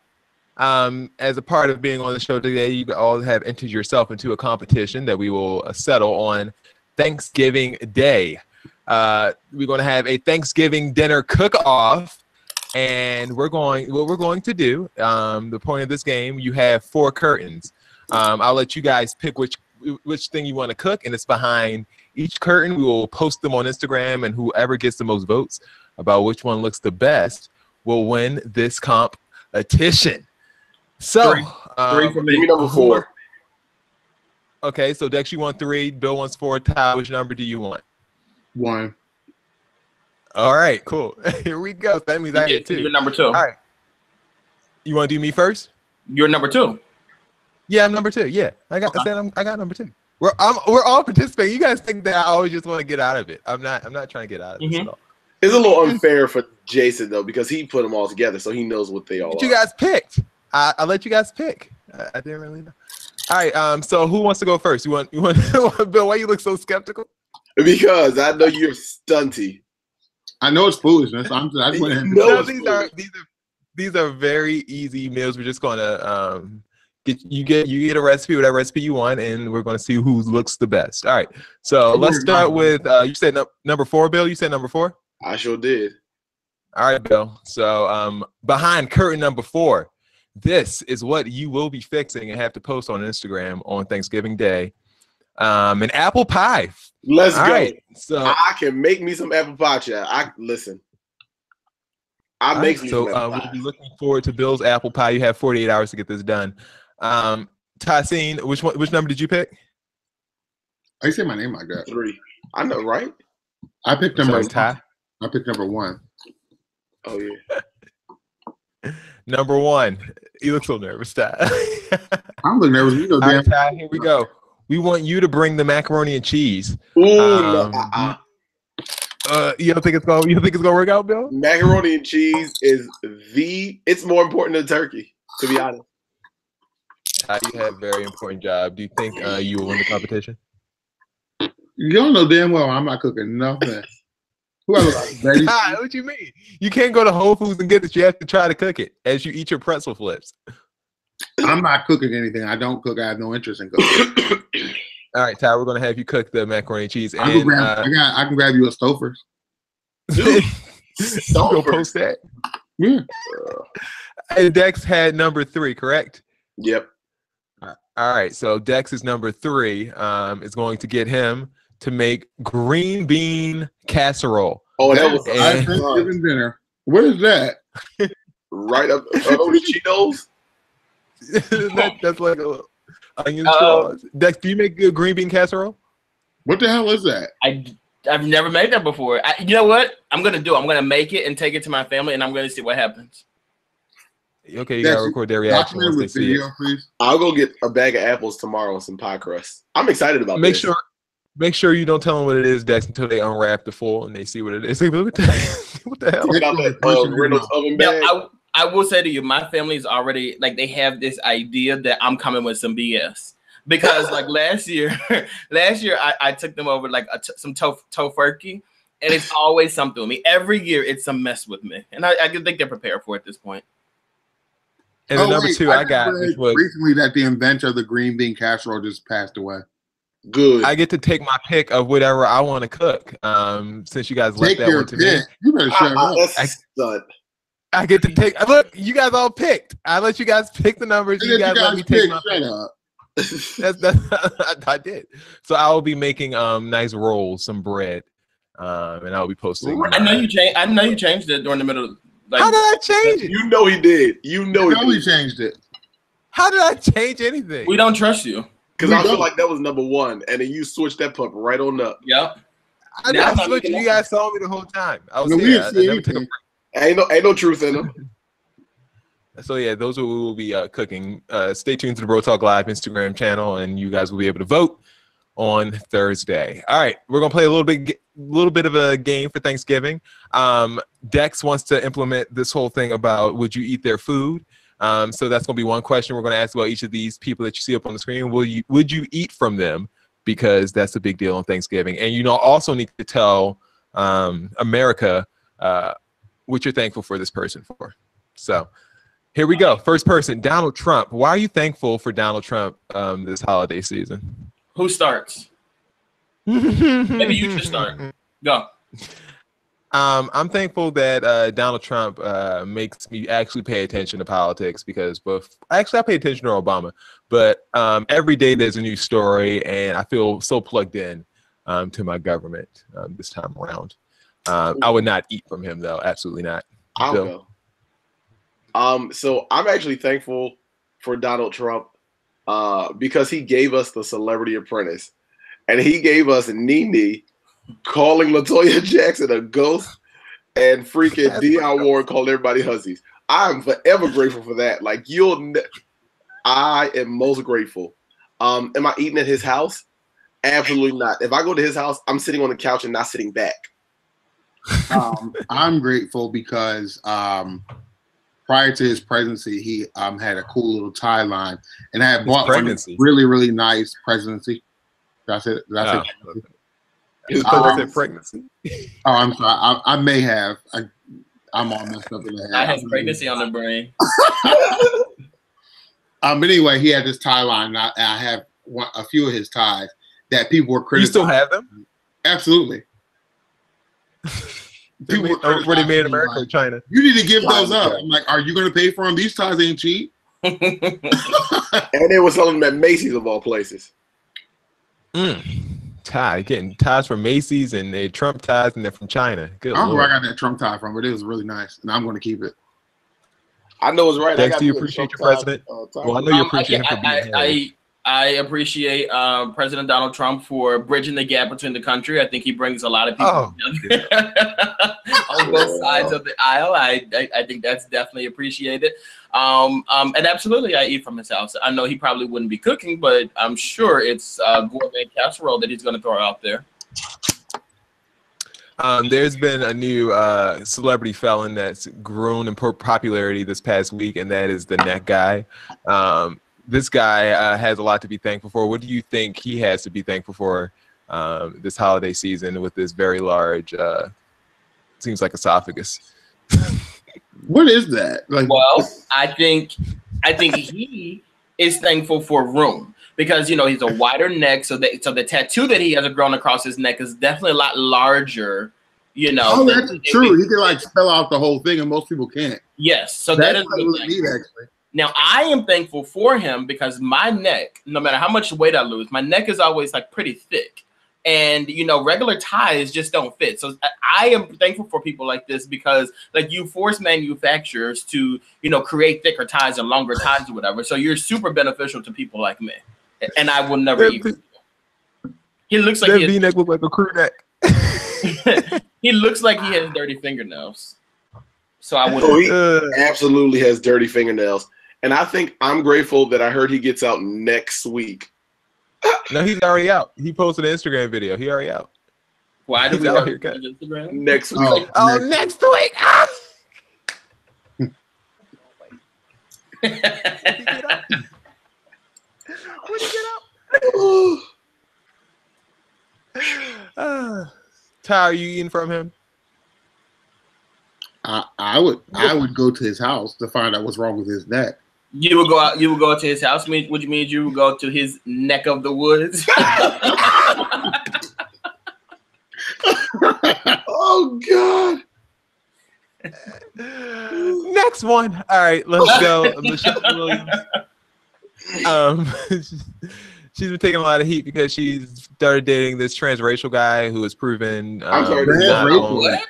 as a part of being on the show today, you all have entered yourself into a competition that we will settle on Thanksgiving Day. We're going to have a Thanksgiving dinner cook-off, and what we're going to do, the point of this game, you have 4 curtains. I'll let you guys pick which thing you want to cook, and it's behind each curtain. We will post them on Instagram, and whoever gets the most votes about which one looks the best will win this competition. So, 3 for me. Give me number 4. Okay, so Dex, you want 3. Bill wants 4. Ty, which number do you want? 1. All right, cool. Here we go. That means I get 2. You're number 2. All right. You want to do me first? You're number 2. Yeah, I'm number 2. Yeah, I got number 2. We're all participating. You guys think that I always just want to get out of it? I'm not trying to get out of this at all. It's a little unfair for Jason though because he put them all together, so he knows what they all are. You guys picked. I let you guys pick. I didn't really know. All right. So who wants to go first? You want Bill? Why you look so skeptical? Because I know you're stunty. I know it's foolishness. I just went ahead. No, these are very easy meals. We're just gonna get a recipe, whatever recipe you want, and we're gonna see who looks the best. All right. So let's start with you said number 4, Bill. You said number 4. I sure did. All right, Bill. So behind curtain number 4, this is what you will be fixing and have to post on Instagram on Thanksgiving Day. An apple pie. Let's All go. Right, so I can make me some apple pie, child. Listen. I make me some apple pie. We'll be looking forward to Bill's apple pie. You have 48 hours to get this done. Tassine, which number did you pick? I say my name like that. 3. I know, right? I picked number 1. Ty? I picked number 1. Oh yeah. Number 1. You look so nervous, Ty. I'm looking nervous. You know, All right, Ty, here we go. We want you to bring the macaroni and cheese. Ooh, you don't think it's gonna work out, Bill? Macaroni and cheese is it's more important than turkey, to be honest. Ty, you have a very important job. Do you think you will win the competition? You don't know damn well I'm not cooking nothing. Who else? What you mean? You can't go to Whole Foods and get it. You have to try to cook it as you eat your pretzel flips. I'm not cooking anything. I don't cook. I have no interest in cooking. All right, Ty, we're gonna have you cook the macaroni and cheese. I And can grab you a Stouffer's. you gonna post that? Yeah. And Dex had number 3, correct? Yep. All right, so Dex is number 3. Is going to get him to make green bean casserole. Oh, that was Thanksgiving dinner. What is that? Right up. Are those Cheetos? That's like a onion straws. Dex, do you make good green bean casserole? What the hell is that? I've never made that before. You know what? I'm gonna make it and take it to my family, and I'm gonna see what happens. Okay, you gotta record their reaction once they see it. Please. I'll go get a bag of apples tomorrow and some pie crust. I'm excited about this. Make sure you don't tell them what it is, Dex, until they unwrap the foil and they see what it is. Like, look at that. What the hell? About that Reynolds oven bag. I will say to you, my family's already like they have this idea that I'm coming with some BS. Because like last year I took them over like some tofurkey, and it's always something with me. Every year it's some mess with me, and I think they're prepared for it at this point. And the number 2 I got was recently that the inventor of the green bean casserole just passed away. Good. I get to take my pick of whatever I want to cook. Since you guys left that one to me, you better shut up. I get to take. Look, you guys all picked. I let you guys pick the numbers. You guys let me take my pick. I did. So I will be making nice rolls, some bread, and I'll be posting. I know you changed it during the middle. Like, how did I change it? You know he did. You know he changed it. How did I change anything? We don't trust you. Because I feel like that was number 1, and then you switched that pup right on up. Yep. I switched. You guys saw me the whole time. I was here. I never took a break. Ain't no truth in them. So yeah, those are what we'll be cooking. Stay tuned to the Bro Talk Live Instagram channel, and you guys will be able to vote on Thursday. All right, we're gonna play a little bit of a game for Thanksgiving. Dex wants to implement this whole thing about would you eat their food. So that's gonna be one question we're gonna ask about each of these people that you see up on the screen. Would you eat from them? Because that's a big deal on Thanksgiving, and also need to tell America what you're thankful for this person for. So here we go. First person, Donald Trump. Why are you thankful for Donald Trump this holiday season? Who starts? Maybe you should start. Go. I'm thankful that Donald Trump makes me actually pay attention to politics because I pay attention to Obama, but every day there's a new story and I feel so plugged in to my government this time around. I would not eat from him though. Absolutely not. I'll go. So I'm actually thankful for Donald Trump because he gave us the Celebrity Apprentice, and he gave us Nene calling LaToya Jackson a ghost, and freaking Deion Ward called everybody hussies. I'm forever grateful for that. Like I am most grateful. Am I eating at his house? Absolutely not. If I go to his house, I'm sitting on the couch and not sitting back. I'm grateful because prior to his presidency, he had a cool little tie line, and I had bought one really, really nice presidency. Did I say pregnancy? Oh, I'm sorry. I may have. I'm all messed up in the head. I have pregnancy on the brain. But anyway, he had this tie line. And I have a few of his ties that people were criticizing. You still have them? Absolutely. Were they made in America or China? You need to give those up. I'm like, are you going to pay for them? These ties ain't cheap. And they were selling them at Macy's of all places. Tie, getting ties from Macy's and they Trump ties, and they're from China. Good. I don't know where I got that Trump tie from, but it was really nice, and I'm going to keep it. I know it's right. Thanks. Do you appreciate your president? Well, I know you appreciate him for being here. I appreciate President Donald Trump for bridging the gap between the country. I think he brings a lot of people together on both sides of the aisle. I think that's definitely appreciated. And absolutely, I eat from his house. I know he probably wouldn't be cooking, but I'm sure it's gourmet casserole that he's going to throw out there. There's been a new celebrity felon that's grown in popularity this past week, and that is the neck guy. This guy has a lot to be thankful for. What do you think he has to be thankful for this holiday season with this very large, seems like esophagus? What is that? Like, well, I think I think he is thankful for room because he's a wider neck, so the tattoo that he has grown across his neck is definitely a lot larger. Oh, that's true. He can like spell out the whole thing, and most people can't. Yes, so that's that is really neat, actually. Now I am thankful for him because my neck, no matter how much weight I lose, my neck is always like pretty thick, and regular ties just don't fit. So I am thankful for people like this because like you force manufacturers to create thicker ties and longer ties or whatever. So you're super beneficial to people like me, and I will never eat. He looks like that V-neck look like a crew neck. He looks like he has dirty fingernails. So I would. Oh, he absolutely has dirty fingernails, and I think I'm grateful that I heard he gets out next week. No, he's already out. He posted an Instagram video. He already out. Why do we out have here, Instagram? Next week. Next week. Ah! When you get out? Ty, are you eating from him? I would go to his house to find out what's wrong with his neck. You would go out. You would go to his house. Would you mean you would go to his neck of the woods? Oh God. Next one. All right, let's go. Michelle Williams. She's been taking a lot of heat because she's started dating this transracial guy who has proven. I'm sorry, what?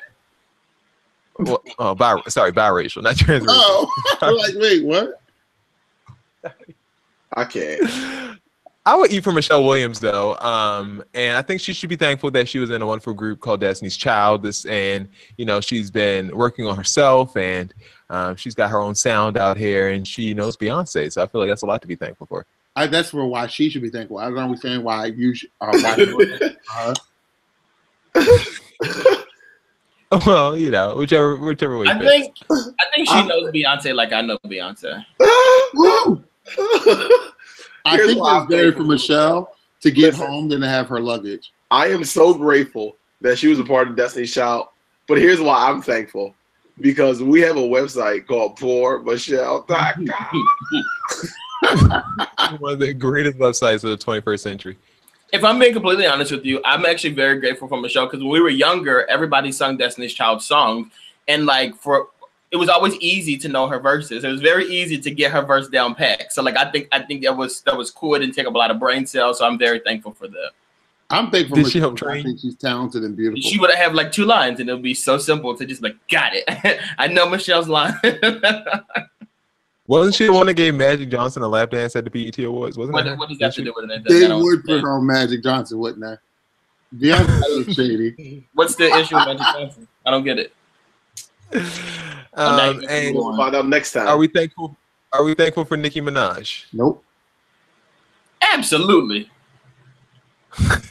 Well, biracial, not transracial. Oh, I'm like, wait, what? I can't. I would eat for Michelle Williams though, and I think she should be thankful that she was in a wonderful group called Destiny's Child. And she's been working on herself, and she's got her own sound out here, and she knows Beyonce. So I feel like that's a lot to be thankful for. That's why she should be thankful. I don't understand why you should. Well, whichever way. I think she knows Beyonce like I know Beyonce. I think it's better for Michelle to get home than to have her luggage. I am so grateful that she was a part of Destiny's Child. But here's why I'm thankful. Because we have a website called PoorMichelle.com. One of the greatest websites of the 21st century. If I'm being completely honest with you, I'm actually very grateful for Michelle because when we were younger, everybody sung Destiny's Child songs. And it was always easy to know her verses. It was very easy to get her verse down pat. So I think that was cool. It didn't take up a lot of brain cells. So I'm very thankful for that. I'm thankful. Did she help train? I think she's talented and beautiful. She would have 2 lines, and it would be so simple to just got it. I know Michelle's line. Wasn't she the one that gave Magic Johnson a lap dance at the BET Awards? What does that have to do with it? They would put her on Magic Johnson, wouldn't they? Beyonce was shady. What's the issue with Magic Johnson? I don't get it. And we'll find out next time. Are we thankful for Nicki Minaj? Nope. Absolutely.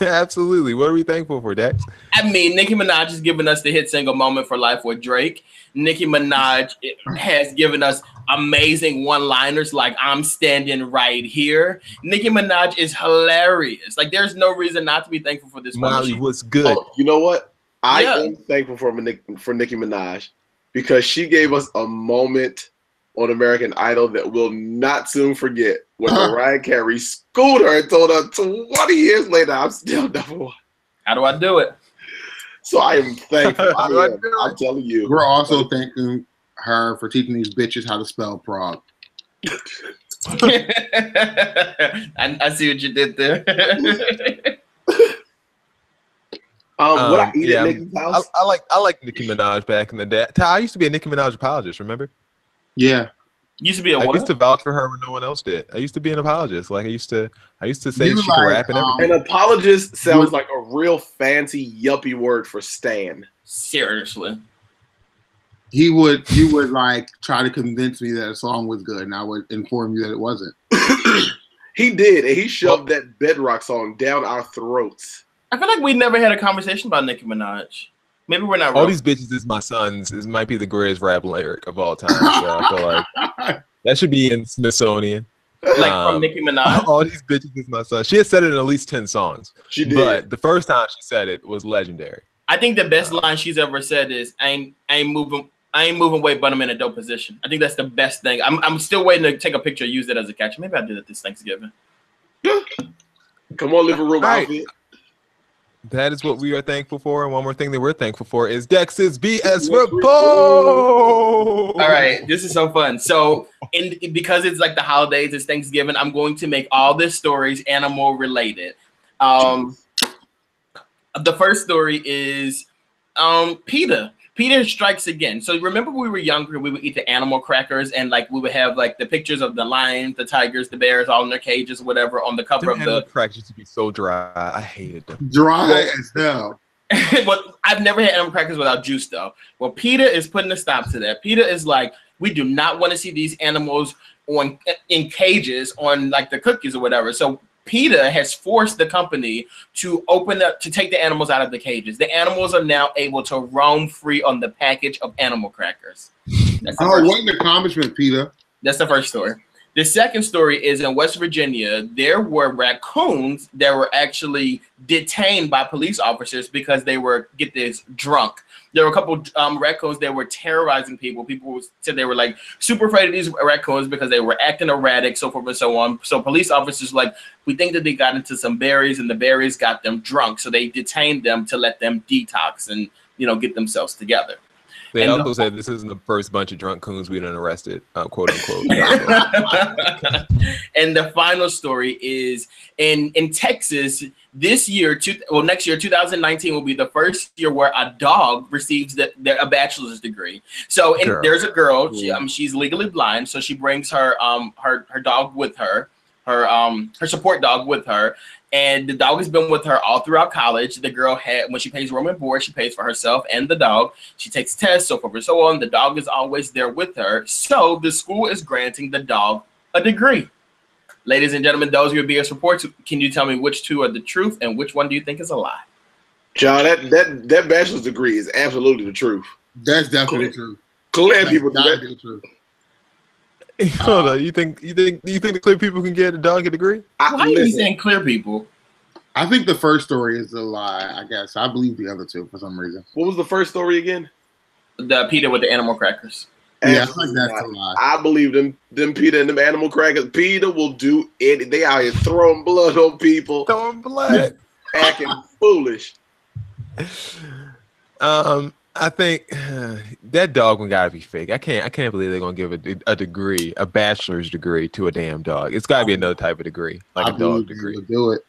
Absolutely. What are we thankful for, Dax? I mean, Nicki Minaj has given us the hit single Moment for Life with Drake. Nicki Minaj has given us amazing one-liners like I'm standing right here. Nicki Minaj is hilarious. There's no reason not to be thankful for this woman. Molly was good. Oh, you know what? I am thankful for Nicki Minaj because she gave us a moment on American Idol that we'll not soon forget when Mariah Carey schooled her and told her 20 years later, I'm still number one. How do I do it? So I am thankful. I'm telling you. We're also thanking her for teaching these bitches how to spell Prague. I see what you did there. What I eat at Nicki's house? I like Nicki Minaj back in the day. I used to be a Nicki Minaj apologist, remember? Yeah. Used to be I used to vouch for her when no one else did. I used to be an apologist. I used to say she could rap and everything. An apologist sounds like a real fancy yuppie word for stan. Seriously. He would try to convince me that a song was good, and I would inform you that it wasn't. He did, and he shoved that Bedrock song down our throats. I feel like we never had a conversation about Nicki Minaj. Maybe we're not. All these bitches is my sons. This might be the greatest rap lyric of all time. So I feel like that should be in Smithsonian. From Nicki Minaj. All these bitches is my son. She has said it in at least 10 songs. She did. But the first time she said it was legendary. I think the best line she's ever said is "I ain't moving I ain't moving weight, but I'm in a dope position. I think that's the best thing. I'm still waiting to take a picture, use it as a catch. Maybe I'll do that this Thanksgiving. Come on, living room outfit. That is what we are thankful for. And one more thing that we're thankful for is Dex's BS report. All right, this is so fun. So, because it's like the holidays, it's Thanksgiving, I'm going to make all the stories animal related. The first story is PETA. PETA strikes again. So remember when we were younger, we would eat the animal crackers and like we would have like the pictures of the lions, the tigers, the bears, all in their cages, or whatever, on the cover of the crackers used to be so dry. I hated them. Dry as hell. Well, I've never had animal crackers without juice though. Well, PETA is putting a stop to that. PETA is like, we do not want to see these animals in cages on like the cookies or whatever. So PETA has forced the company to take the animals out of the cages. The animals are now able to roam free on the package of animal crackers. What an accomplishment, PETA. That's the first story. The second story is in West Virginia. There were raccoons that were actually detained by police officers because they were, get this, drunk. There were a couple raccoons that were terrorizing people. People said they were like super afraid of these raccoons because they were acting erratic, so forth and so on. So police officers like, we think that they got into some berries and the berries got them drunk. So they detained them to let them detox and, you know, get themselves together. They also said this isn't the first bunch of drunk coons we done arrested, quote unquote. And the final story is in Texas this year. Next year, 2019 will be the first year where a dog receives a bachelor's degree. So there's a girl. She's legally blind, so she brings her dog with her, her support dog with her. And the dog has been with her all throughout college. The girl when she pays room and board, she pays for herself and the dog. She takes tests, so forth and so on. The dog is always there with her. So the school is granting the dog a degree. Ladies and gentlemen, those are your BS reports. Can you tell me which two are the truth and which one do you think is a lie? John, that bachelor's degree is absolutely the truth. That's definitely true. Clear people do that. The truth. Hold on, you think the clear people can get a dog a degree? Why are you saying clear people? I think the first story is a lie. I guess I believe the other two for some reason. What was the first story again? The PETA with the animal crackers. Yeah, I think that's a lie. I believe them PETA and them animal crackers. PETA will do it. They out here throwing blood on people. Throwing blood. Acting foolish. I think that dog one gotta be fake. I can't believe they're gonna give a degree, a bachelor's degree, to a damn dog. It's gotta be another type of degree, like a dog degree. Do it.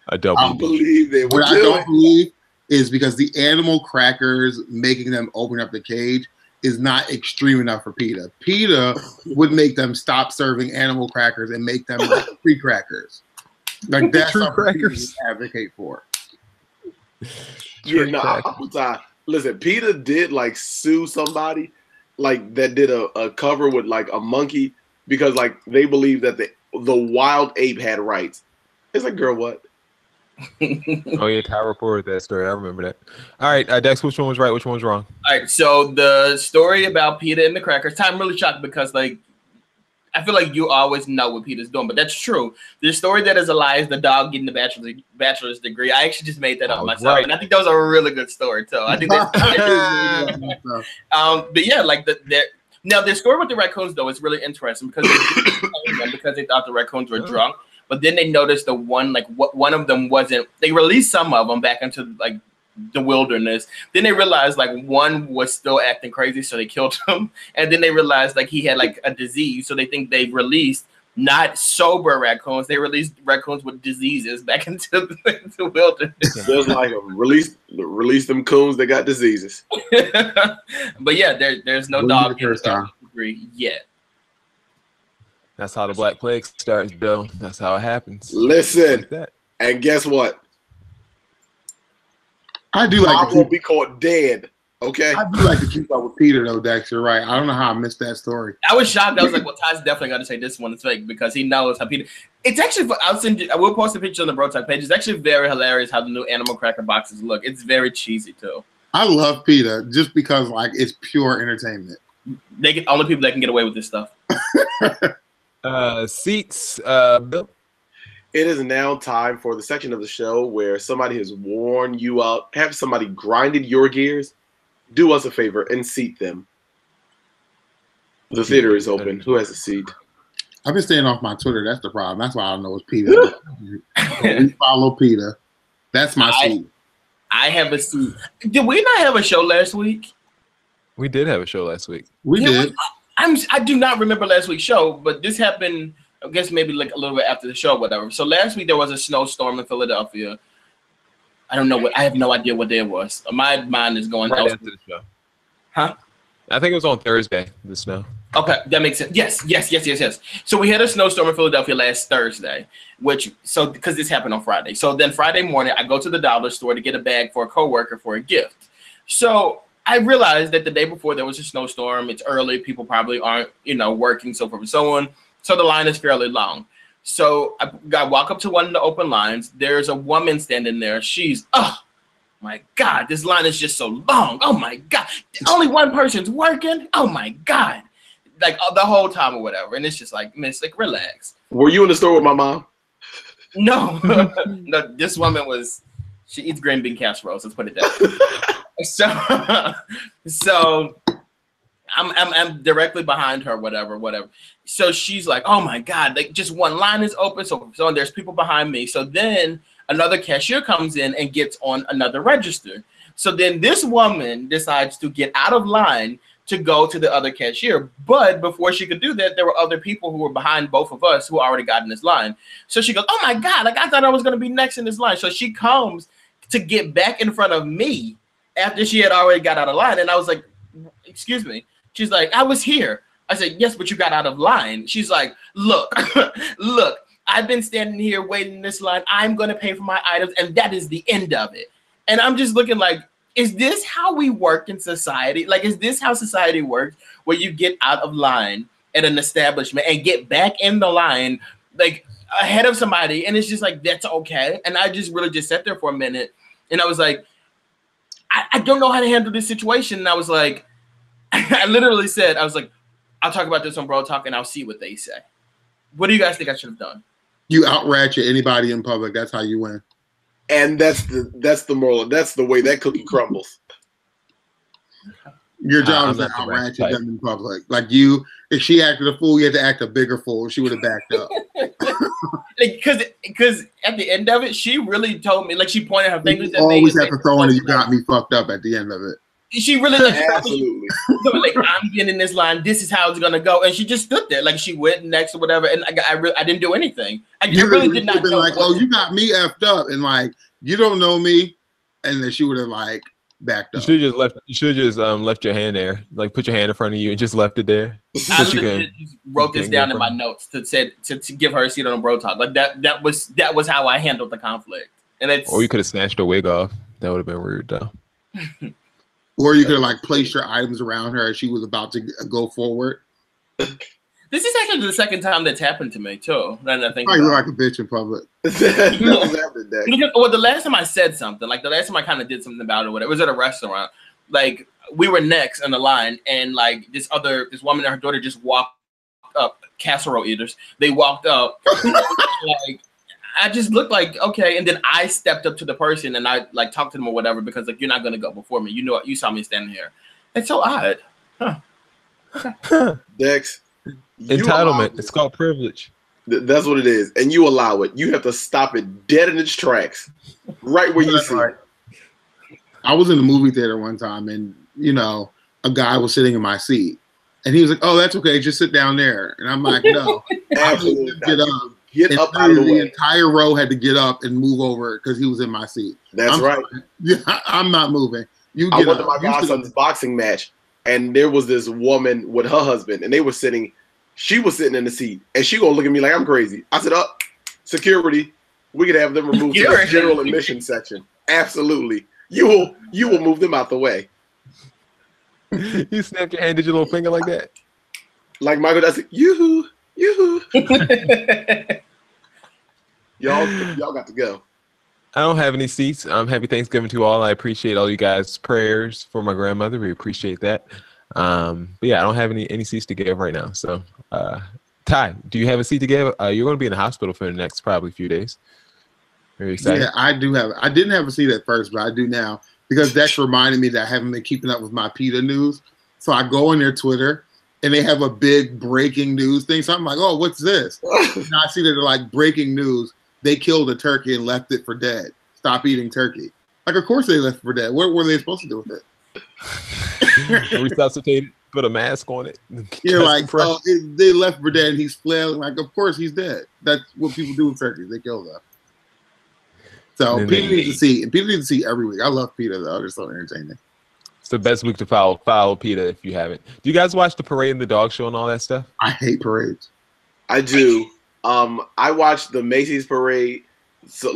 A double. I believe they would. What I don't believe is because the animal crackers making them open up the cage is not extreme enough for PETA. PETA would make them stop serving animal crackers and make them like free crackers. Like that's True something crackers. PETA advocate for. Yeah, no. Listen, PETA did like sue somebody like that did a cover with like a monkey because like they believe that the wild ape had rights. It's like, girl, what? Oh yeah, Ty reported that story. I remember that. All right, Dex, which one was right? Which one was wrong? All right, so the story about PETA and the crackers. I'm really shocked because like I feel like you always know what PETA's doing, but that's true. The story that is a lie is the dog getting the bachelor's degree. I actually just made that up myself, and I think that was a really good story too. I think that's but yeah, like now the story with the raccoons though is really interesting because they thought the raccoons were drunk, but then they noticed one of them wasn't. They released some of them back into like the wilderness. Then they realized like one was still acting crazy, so they killed him. And then they realized like he had like a disease, so they think they released not sober raccoons. They released raccoons with diseases back into the wilderness. Just like release them coons that got diseases. But yeah, there's no dog in the degree yet. That's how the Black Plague starts, Bill. That's how it happens. Listen, Like that. And guess what? I do like I won't be caught dead. Okay. I do like to keep up with PETA though, Dex. You're right. I don't know how I missed that story. I was shocked. I was like, well, Ty's definitely going to say this one is fake because he knows how PETA. It's actually, I will post a picture on the Bro Talk page. It's actually very hilarious how the new animal cracker boxes look. It's very cheesy too. I love PETA just because like it's pure entertainment. They get only people that can get away with this stuff. Seats, Bill. It is now time for the section of the show where somebody has worn you out, have somebody grinded your gears. Do us a favor and seat them. The theater is open. Who has a seat? I've been staying off my Twitter. That's the problem. That's why I don't know what's Peter. We follow Peter. That's my seat. I have a seat. Did we not have a show last week? We did have a show last week. We did. I do not remember last week's show, but this happened, I guess maybe like a little bit after the show, whatever. So last week there was a snowstorm in Philadelphia. I don't know what. I have no idea what day it was. My mind is going right after the show. Huh? I think it was on Thursday. The snow. Okay, that makes sense. Yes. So we had a snowstorm in Philadelphia last Thursday, because this happened on Friday. So then Friday morning, I go to the dollar store to get a bag for a coworker for a gift. So I realized that the day before there was a snowstorm. It's early. People probably aren't, working, so forth and so on. So the line is fairly long. So I walk up to one of the open lines. There's a woman standing there. She's, oh my God, this line is just so long. Oh my God. Only one person's working. Oh my God. Like the whole time or whatever. And it's just like, miss, like, relax. Were you in the store with my mom? No. No, this woman she eats green bean casseroles. Let's put it that way. So I'm directly behind her, whatever. So she's like, oh my God, like just one line is open. So there's people behind me. So then another cashier comes in and gets on another register. So then this woman decides to get out of line to go to the other cashier. But before she could do that, there were other people who were behind both of us who already got in this line. So she goes, oh my God, like I thought I was going to be next in this line. So she comes to get back in front of me after she had already got out of line. And I was like, excuse me. She's like, I was here. I said, yes, but you got out of line. She's like, look, I've been standing here waiting in this line. I'm going to pay for my items. And that is the end of it. And I'm just looking like, is this how we work in society? Like, is this how society works, where you get out of line at an establishment and get back in the line, like ahead of somebody? And it's just like, that's okay. And I just really just sat there for a minute. And I was like, I don't know how to handle this situation. And I was like, I literally said, I was like, I'll talk about this on Bro Talk and I'll see what they say. What do you guys think I should have done? You out-ratchet anybody in public. That's how you win. And that's the moral. That's the way that cookie crumbles. Your job is to out-ratchet them in public. Like you, if she acted a fool, you had to act a bigger fool. She would have backed up. Because at the end of it, she really told me, like she pointed her fingers at me. Always have to throw in, you got me fucked up at the end of it. She really like, absolutely. like, I'm getting in this line. This is how it's gonna go, and she just stood there, like she went next or whatever. And I didn't do anything. I really did not know. Like, oh, you got me effed up, and like you don't know me, and then she would have like backed up. You should have just left your hand there, like put your hand in front of you and just left it there. I just wrote this down in my notes to give her a seat on Bro Talk. Like that was how I handled the conflict. And it's, or you could have snatched her wig off. That would have been weird though. Or you could have like placed your items around her as she was about to go forward. This is actually the second time that's happened to me too. Then I think you look like a bitch in public. Well, the last time I said something, like the last time I kind of did something about it, whatever, it was at a restaurant. Like we were next in the line, and like this woman and her daughter just walked up, casserole eaters. They walked up, like. I just looked like, okay, and then I stepped up to the person and I like talked to them or whatever because like you're not gonna go before me. You know, you saw me standing here. It's so odd. Huh. Dex, entitlement. It's called privilege. That's what it is, and you allow it. You have to stop it dead in its tracks, right where you see it. I was in a movie theater one time, and a guy was sitting in my seat, and he was like, "Oh, that's okay, just sit down there." And I'm like, "No, absolutely get up." Get up out of the way. The entire row had to get up and move over because he was in my seat. That's right. Yeah, I'm not moving. You get I went to my godson's boxing match, and there was this woman with her husband, and they were sitting. She was sitting in the seat, and she gonna look at me like I'm crazy. I said, "Up, security. We could have them removed to the general admission section. Absolutely. You will move them out the way." You snapped your hand, did your little finger like that? Like Michael does it. Yoo-hoo. Y'all got to go. I don't have any seats. Happy Thanksgiving to all. I appreciate all you guys' prayers for my grandmother. We appreciate that. But yeah, I don't have any seats to give right now. So, Ty, do you have a seat to give? You're going to be in the hospital for the next probably few days. Are you excited? Yeah, I do have. I didn't have a seat at first, but I do now because Dex reminded me that I haven't been keeping up with my PETA news. So I go on their Twitter. and they have a big breaking news thing. So I'm like, oh, what's this? And I see that they're like breaking news. They killed a turkey and left it for dead. Stop eating turkey. Like, of course they left it for dead. What were they supposed to do with it? Resuscitate it, put a mask on it. You're like, oh, they left for dead and he's flailing. Like, of course he's dead. That's what people do with turkeys. They kill them. So Peter needs to see. And Peter needs to see every week. I love Peter though. They're so entertaining. It's the best week to follow Peter if you haven't. Do you guys watch the parade and the dog show and all that stuff? I hate parades. I do. I watched the Macy's parade, so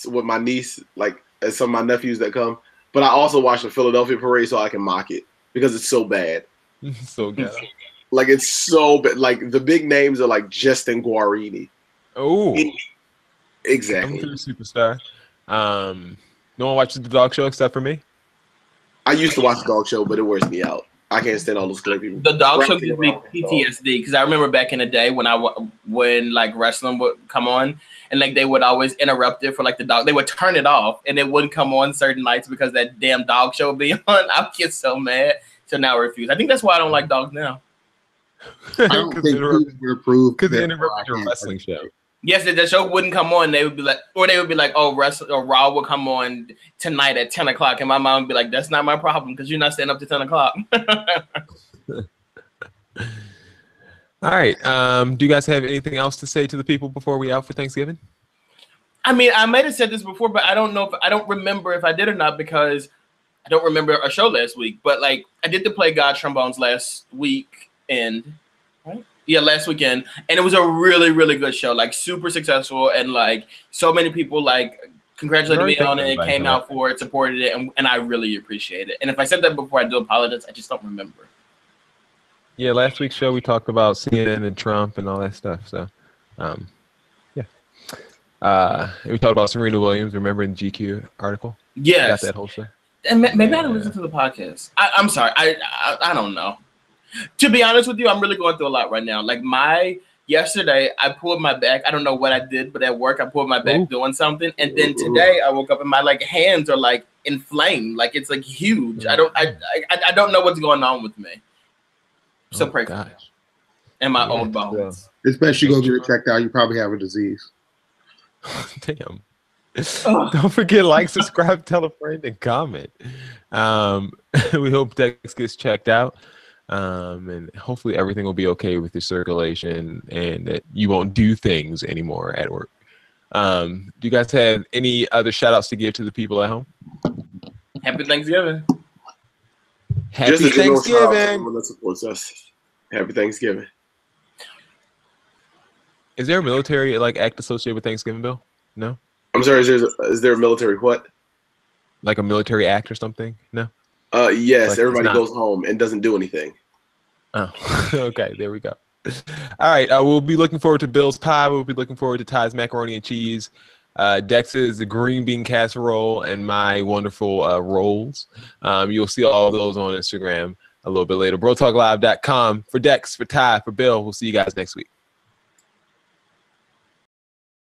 with my niece, and some of my nephews that come. But I also watch the Philadelphia parade so I can mock it because it's so bad. So good. Like it's so bad. Like the big names are like Justin Guarini. Oh, exactly. I'm a superstar. No one watches the dog show except for me. I used to watch the dog show, but it wears me out. I can't stand all those clear people. The dog show gives me PTSD because I remember back in the day when like wrestling would come on and like they would always interrupt it for like the dog. They would turn it off and it wouldn't come on certain nights because that damn dog show would be on. I get so mad. So now I refuse. I think that's why I don't like dogs now. I don't think people would approve because they interrupted your wrestling show. Yes, the show wouldn't come on. They would be like, oh, Raw will come on tonight at 10 o'clock. And my mom would be like, that's not my problem because you're not staying up to 10 o'clock. All right. Do you guys have anything else to say to the people before we out for Thanksgiving? I mean, I might have said this before, but I don't remember if I did or not because I don't remember a show last week. But like, I did the Play God Trombones last weekend, right? Yeah, last weekend, and it was a really, really good show. Like super successful, and like so many people like congratulated me on it, came out for it, supported it, and I really appreciate it. And if I said that before, I do apologize. I just don't remember. Yeah, last week's show we talked about CNN and Trump and all that stuff. So, yeah, we talked about Serena Williams. Remember in the GQ article? Yes, got that whole show. And maybe I didn't listen to the podcast. I'm sorry. I don't know. To be honest with you, I'm really going through a lot right now. Like yesterday, I pulled my back. I don't know what I did, but at work, I pulled my back doing something. And then today, I woke up and my like hands are like inflamed, like it's like huge. I don't know what's going on with me. So pray for me and my old bones. It's best you go get it checked out. You probably have a disease. Damn. Don't forget, like, subscribe, tell a friend, and comment. We hope Dex gets checked out. And hopefully everything will be okay with your circulation and that you won't do things anymore at work. Do you guys have any other shout outs to give to the people at home? Happy Thanksgiving. Happy Thanksgiving. That supports us. Happy Thanksgiving. Is there a military like act associated with Thanksgiving, Bill? No? I'm sorry, is there a military what? Like a military act or something? No? Yes, like everybody goes home and doesn't do anything. Oh, okay, there we go. All right, we'll be looking forward to Bill's pie. We'll be looking forward to Ty's macaroni and cheese, Dex's green bean casserole, and my wonderful rolls. You'll see all of those on Instagram a little bit later. BroTalkLive.com. For Dex, for Ty, for Bill, we'll see you guys next week.